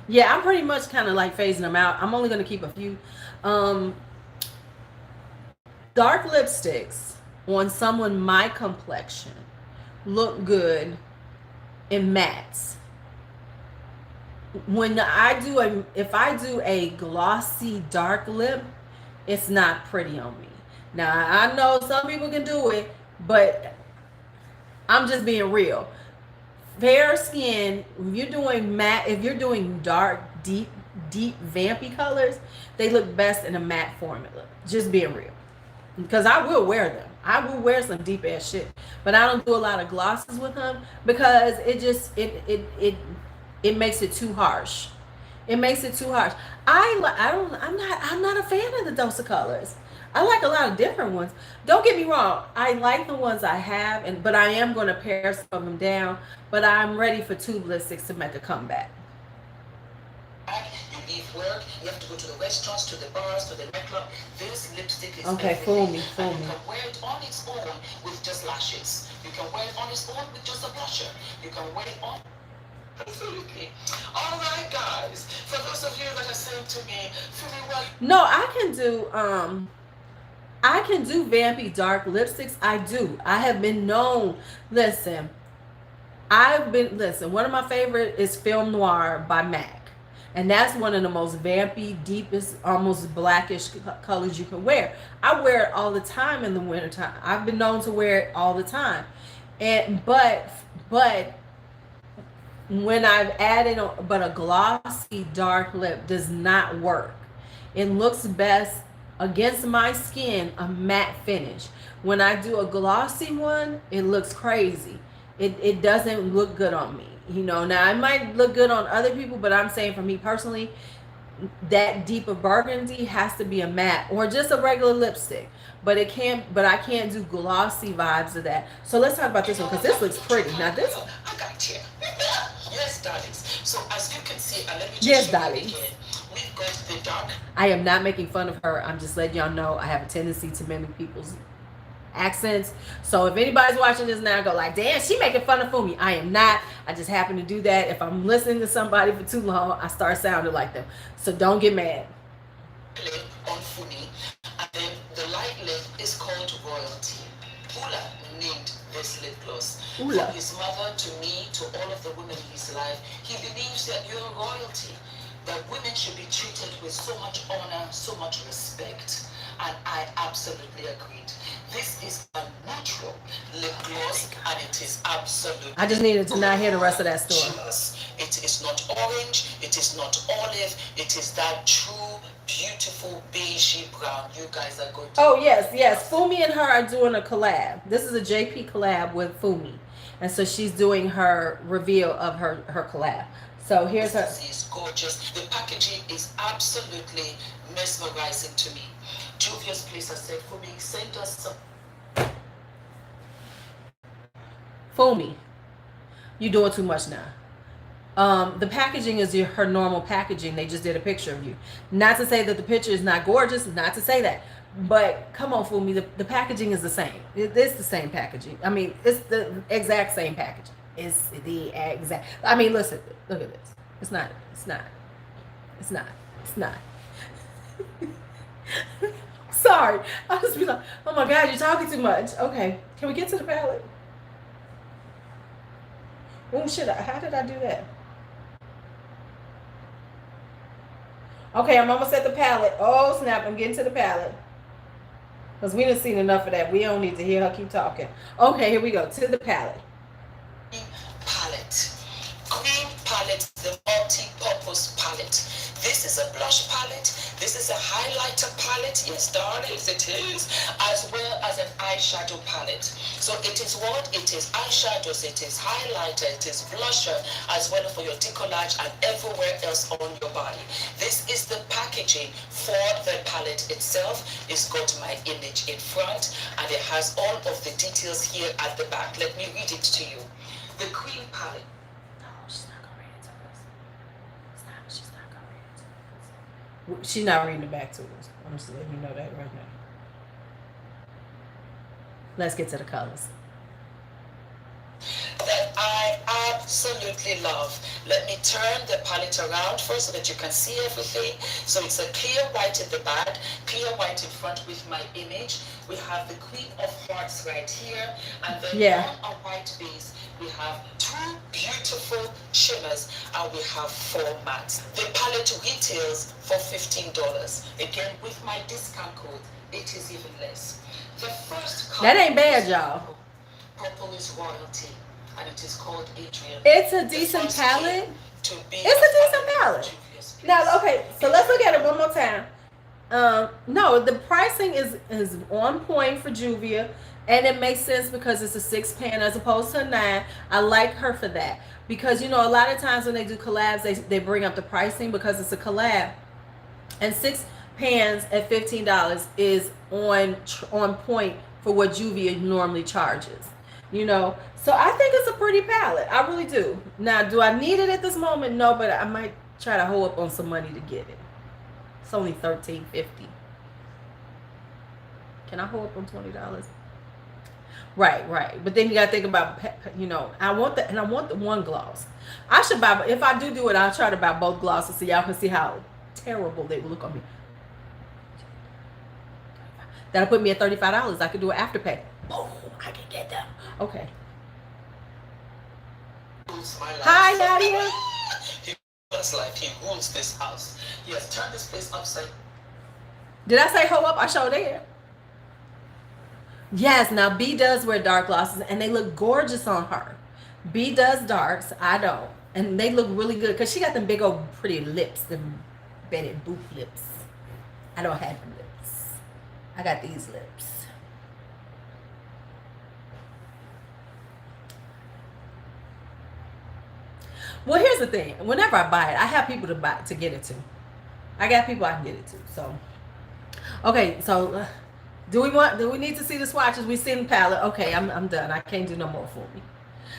Yeah, I'm pretty much kind of like phasing them out. I'm only going to keep a few. Dark lipsticks on someone my complexion look good in mattes. When if I do a glossy dark lip, it's not pretty on me. Now, I know some people can do it, but I'm just being real. Fair skin, if you're doing matte, if you're doing dark, deep, vampy colors, they look best in a matte formula. Just being real. Because I will wear them. I will wear some deep ass shit. But I don't do a lot of glosses with them because it just it makes it too harsh. It makes it too harsh. I'm not a fan of the dose of colors. I like a lot of different ones. Don't get me wrong. I like the ones I have, but I am going to pare some of them down. But I'm ready for tube lipsticks to make a comeback. You leave work, you have to go to the restaurants, to the bars, to the nightclub. This lipstick is okay. Fool Me. You can wear it on its own with just lashes. You can wear it on its own with just a blusher. You can wear it on. Absolutely. All right, guys. For those of you that are saying to me, feeling well. No, I can do vampy dark lipsticks. I do. I have been known. Listen, one of my favorite is Film Noir by MAC. And that's one of the most vampy, deepest, almost blackish colors you can wear. I wear it all the time in the wintertime. I've been known to wear it all the time. But when I've added, but a glossy dark lip does not work. It looks best against my skin, a matte finish. When I do a glossy one, it looks crazy. It doesn't look good on me. Now it might look good on other people, but I'm saying for me personally, that deeper burgundy has to be a matte or just a regular lipstick. But I can't do glossy vibes of that. So let's talk about this one because this looks pretty. Now this one. I got you. Yes, darlings. So as you can see, let me just yes, darlings. We've got the dark. I am not making fun of her. I'm just letting y'all know I have a tendency to mimic people's accents. So if anybody's watching this now, go like, damn, she making fun of Fumi. I am not. I just happen to do that. If I'm listening to somebody for too long, I start sounding like them. So don't get mad. Lip on Fumi, and then the light lip is called Royalty. Ula named this lip gloss. From his mother to me, to all of the women in his life, he believes that you're royalty. That women should be treated with so much honor, so much respect. And I absolutely agreed. This is a natural lip gloss, and it is absolutely. I just needed to not hear the rest of that story. It is not orange, it is not olive, it is that true, beautiful beigey brown. You guys are going to. Oh, yes. Fumi and her are doing a collab. This is a JP collab with Fumi. And so she's doing her reveal of her collab. So here's her. This is gorgeous. The packaging is absolutely mesmerizing to me. Juvia's Place has said, Fumi, send us some. Fumi, you're doing too much now. The packaging is her normal packaging. They just did a picture of you. Not to say that the picture is not gorgeous, not to say that. But come on, fool me. The packaging is the same. It's the same packaging. I mean, it's the exact same packaging. It's the exact. I mean, listen. Look at this. It's not. It's not. It's not. It's not. Sorry. I just be like, oh my God, you're talking too much. Okay. Can we get to the palette? Oh shit! How did I do that? Okay, I'm almost at the palette. Oh snap! I'm getting to the palette. Because we done seen enough of that. We don't need to hear her keep talking. Okay, here we go. To the palette. Palette. Green palette, the multi-purpose palette. This is a blush palette. This is a highlighter palette. Yes, darlings, it is. As well as an eyeshadow palette. So it is what? It is eyeshadows, it is highlighter, it is blusher, as well for your decollage and everywhere else on your body. This is the packaging for the palette itself. It's got my image in front and it has all of the details here at the back. Let me read it to you. The cream palette. She's not reading it back to us. I'm just letting you know that right now. Let's get to the colors. That I absolutely love. Let me turn the palette around first so that you can see everything. So it's a clear white in the back, clear white in front with my image. We have the Queen of Hearts right here, and then on a white base we have two beautiful shimmers and we have 4 mattes. The palette retails for $15. Again, with my discount code, it is even less. The first color, that ain't bad, y'all. Purple is royalty, and it is called Adrian. It's a decent palette. It's a decent palette. Now, okay, so let's look at it one more time. No, the pricing is on point for Juvia, and it makes sense because it's a 6 pan as opposed to a 9. I like her for that because a lot of times when they do collabs, they bring up the pricing because it's a collab, and 6 pans at $15 is on point for what Juvia normally charges. So I think it's a pretty palette. I really do. Now, do I need it at this moment? No, but I might try to hold up on some money to get it. It's only $13.50. Can I hold up on $20? Right. But then you gotta think about, I want the one gloss. I should buy. If I do it, I'll try to buy both glosses so y'all can see how terrible they will look on me. That'll put me at $35. I could do an afterpay. Boom! I can get them. Okay. Hi, Nadia. He rules life. He rules this house. He has turned this place upside. Did I say hold up? I showed there. Yes. Now B does wear dark glosses, and they look gorgeous on her. B does darks. I don't, and they look really good because she got them big old pretty lips, them Betty Boop lips. I don't have them lips. I got these lips. Well, here's the thing. Whenever I buy it, I have people to get it to. I got people I can get it to. So, okay. So, do we need to see the swatches? We seen the palette. Okay, I'm done. I can't do no more for me.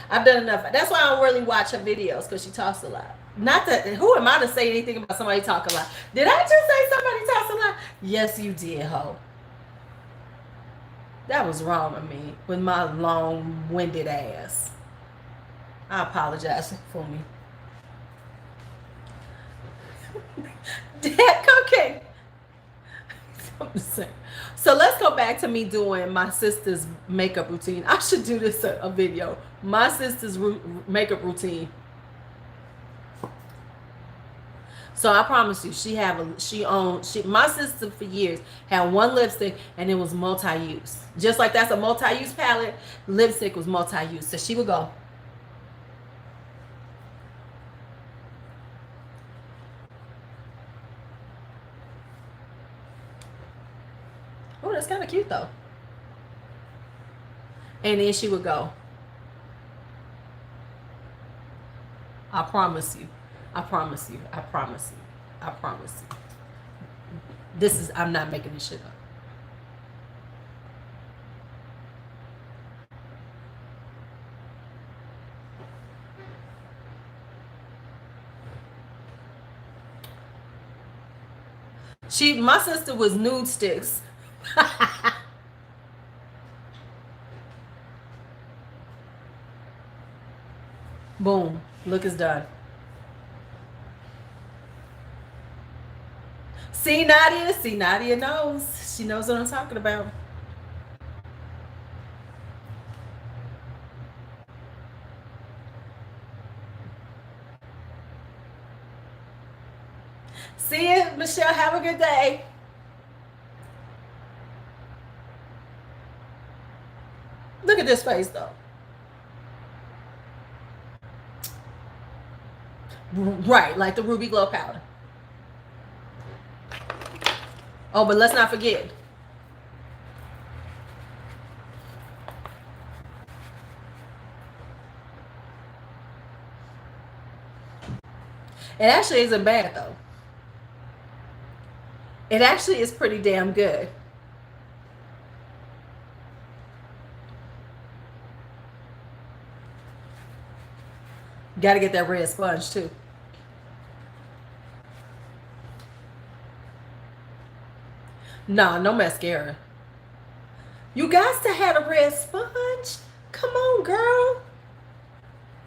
I've done enough. That's why I don't really watch her videos because she talks a lot. Not that. Who am I to say anything about somebody talk a lot? Did I just say somebody talks a lot? Yes, you did, ho. That was wrong of me with my long-winded ass. I apologize for me. Dad cupcake. So let's go back to me doing my sister's makeup routine. I should do this a video. My sister's makeup routine. So I promise you, my sister for years had one lipstick and it was multi-use. Just like that's a multi-use palette, lipstick was multi-use. So she would go. Oh, that's kind of cute though. And then she would go. I promise you. I promise you. I promise you. I promise you. I'm not making this shit up. My sister was nude sticks. Boom. Look is done. See Nadia? See, Nadia knows. She knows what I'm talking about. See you, Michelle. Have a good day. Look at this face, though. Right, like the Ruby Glow powder. Oh, but let's not forget. It actually isn't bad, though. It actually is pretty damn good. Got to get that red sponge, too. Nah, no mascara. You got to have a red sponge. Come on, girl.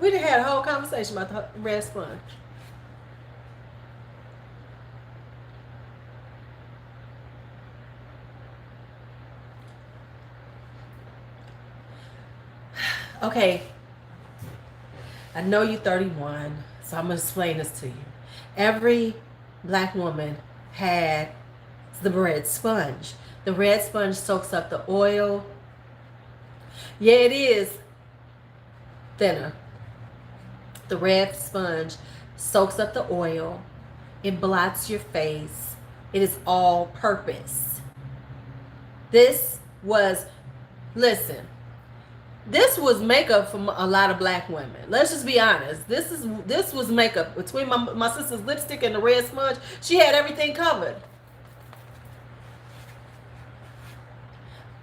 We done had a whole conversation about the red sponge. Okay. I know you're 31, so I'm going to explain this to you. Every black woman had the red sponge. The red sponge soaks up the oil. Yeah, it is thinner. The red sponge soaks up the oil. It blots your face. It is all purpose. This was, listen, this was makeup for a lot of black women. Let's just be honest. This was makeup. Between my sister's lipstick and the red sponge, she had everything covered.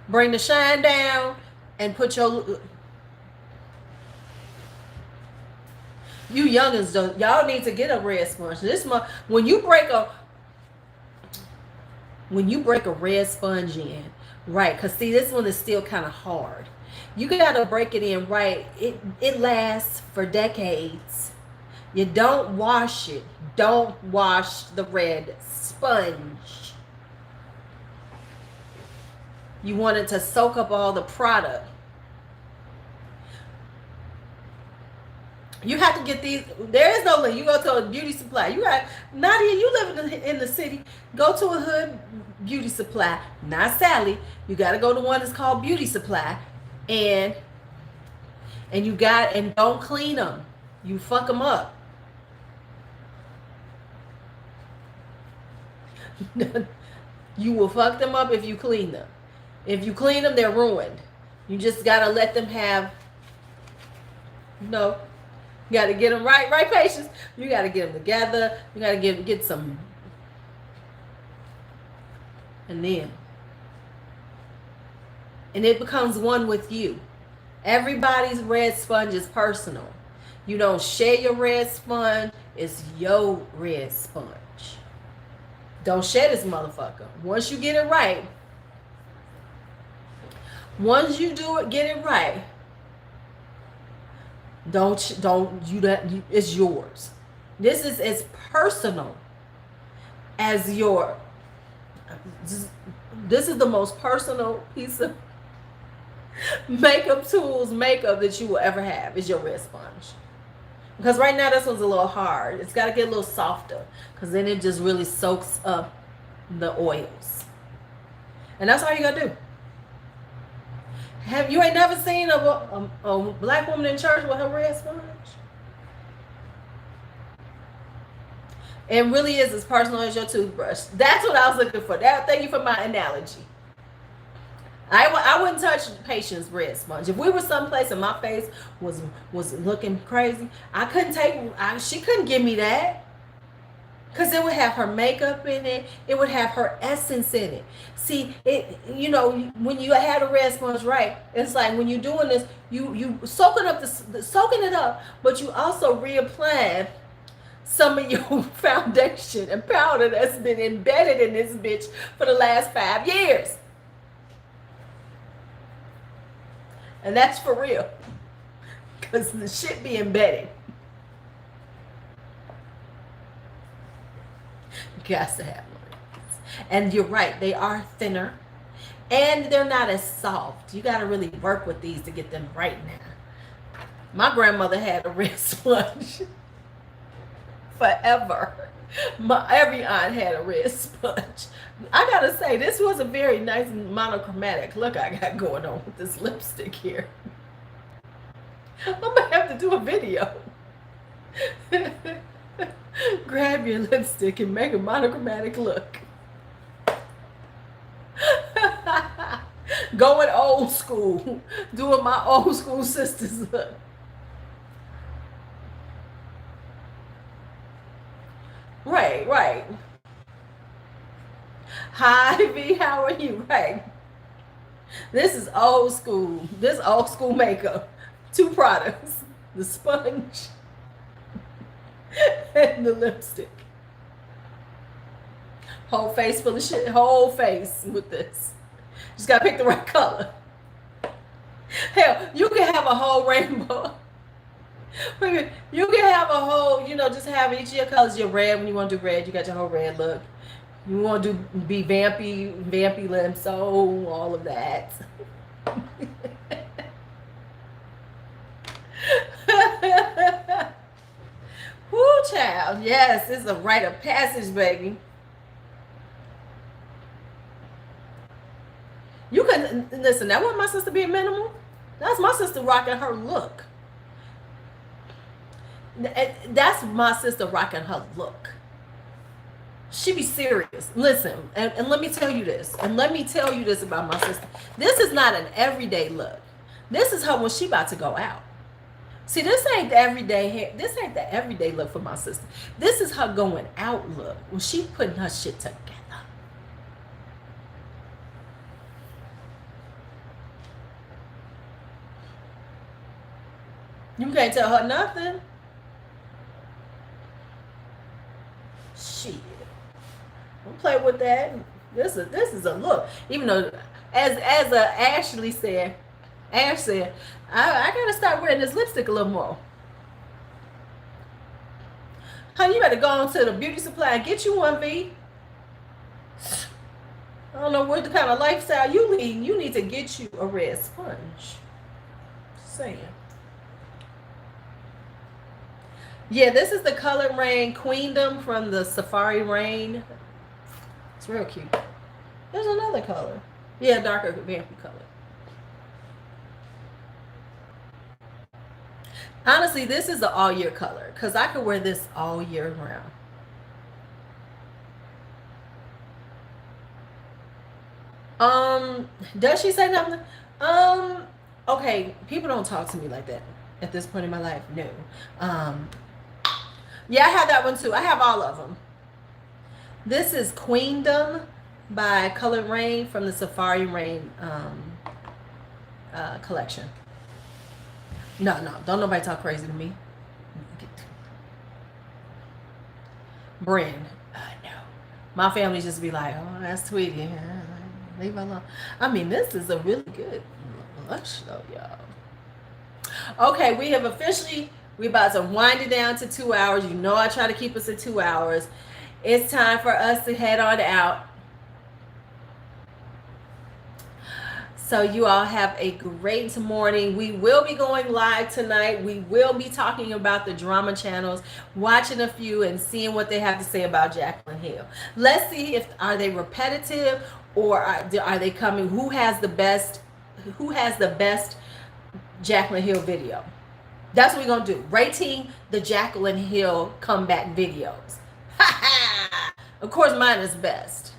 Bring the shine down and put your... You youngins don't... Y'all need to get a red sponge. When you break a red sponge in, right? Because see, this one is still kind of hard. You gotta break it in right. It lasts for decades. You don't wash it. Don't wash the red sponge. You want it to soak up all the product. You have to get these. There is no link. You go to a beauty supply. You got Nadia. You live in the city. Go to a hood beauty supply. Not Sally. You got to go to one that's called Beauty Supply, and don't clean them. You fuck them up. You will fuck them up if you clean them. If you clean them, they're ruined. You just gotta let them have. No. You got to get them right, patience. You got to get them together. You got to get some. And it becomes one with you. Everybody's red sponge is personal. You don't share your red sponge. It's your red sponge. Don't share this motherfucker. Once you get it right. Once you do it, get it right. It's yours. This is as personal as your. This is the most personal piece of makeup that you will ever have is your red sponge. Because right now this one's a little hard. It's got to get a little softer because then it just really soaks up the oils. And that's all you got to do. You ain't never seen a black woman in church with her red sponge? It really is as personal as your toothbrush. That's what I was looking for. Thank you for my analogy. I wouldn't touch the patient's red sponge. If we were someplace and my face was looking crazy, she couldn't give me that. Because it would have her makeup in it. It would have her essence in it. See, when you had a red sponge, right, it's like when you're doing this, you soaking it up, but you also reapplying some of your foundation and powder that's been embedded in this bitch for the last 5 years. And that's for real. Because the shit be embedded. You got to have lips. And you're right, they are thinner. And they're not as soft. You got to really work with these to get them right now. My grandmother had a red sponge forever. Every aunt had a red sponge. I gotta say, this was a very nice monochromatic look I got going on with this lipstick here. I'm gonna have to do a video. Grab your lipstick and make a monochromatic look. Going old school. Doing my old school sisters look. Right. Hi, V, how are you? Right. This is old school. This old school makeup. 2 products. The sponge and the lipstick. Whole face full of shit. Whole face with this. Just gotta pick the right color. Hell, you can have a whole rainbow. You can have a whole, just have each of your colors. Your red, when you want to do red, you got your whole red look. You want to be vampy lips, so all of that. Woo, child. Yes, it's a rite of passage, baby. You can listen. That wasn't my sister being minimal. That's my sister rocking her look. That's my sister rocking her look. She be serious. Listen, and let me tell you this. And let me tell you this about my sister. This is not an everyday look. This is her when she about to go out. See, this ain't the everyday hair. This ain't the everyday look for my sister. This is her going out look when she putting her shit together. You can't tell her nothing. Shit. Don't play with that. This is a look. Even though, as Ashley said, I gotta start wearing this lipstick a little more. Honey, you better go on to the beauty supply and get you one, V. I don't know what the kind of lifestyle you lead. You need to get you a red sponge. Just saying. Yeah, this is the Color Rain Queendom from the Safari Rain. It's real cute. There's another color. Yeah, darker vampy color. Honestly, this is an all year color because I could wear this all year round. Does she say something? Okay, people don't talk to me like that at this point in my life. No. Yeah, I have that one too. I have all of them. This is Queendom by Color Rain from the Safari Rain collection. No, don't nobody talk crazy to me. Brand. No. My family just be like, oh, that's Tweety. Leave her alone. I mean, this is a really good blush though, y'all. Okay, we have officially, we about to wind it down to 2 hours. You know I try to keep us at 2 hours. It's time for us to head on out. So you all have a great morning. We will be going live tonight. We will be talking about the drama channels, watching a few and seeing what they have to say about Jaclyn Hill. Let's see if are they repetitive or are they coming? Who has the best Jaclyn Hill video? That's what we're gonna do. Rating the Jaclyn Hill comeback videos. Of course, mine is best.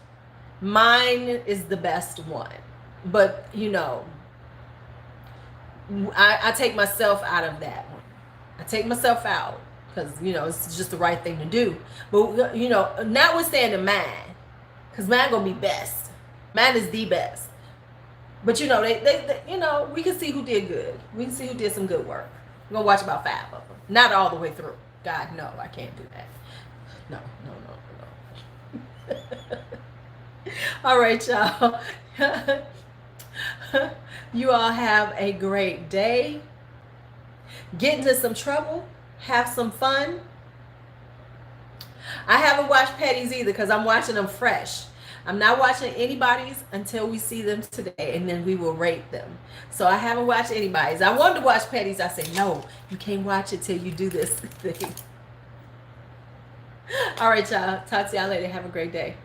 Mine is the best one. But, you know, I take myself out of that one. I take myself out because, you know, it's just the right thing to do. But, you know, notwithstanding mine, because mine going to be best. Mine is the best. But, you know, they you know, we can see who did good. We can see who did some good work. We're going to watch about 5 of them. Not all the way through. God, no, I can't do that. No. All right, y'all. You all have a great day. Get into some trouble. Have some fun. I haven't watched Petty's either because I'm watching them fresh. I'm not watching anybody's until we see them today, and then we will rate them. So I haven't watched anybody's. I wanted to watch Petty's. I said, no, you can't watch it till you do this thing. All right, y'all. Talk to y'all later. Have a great day.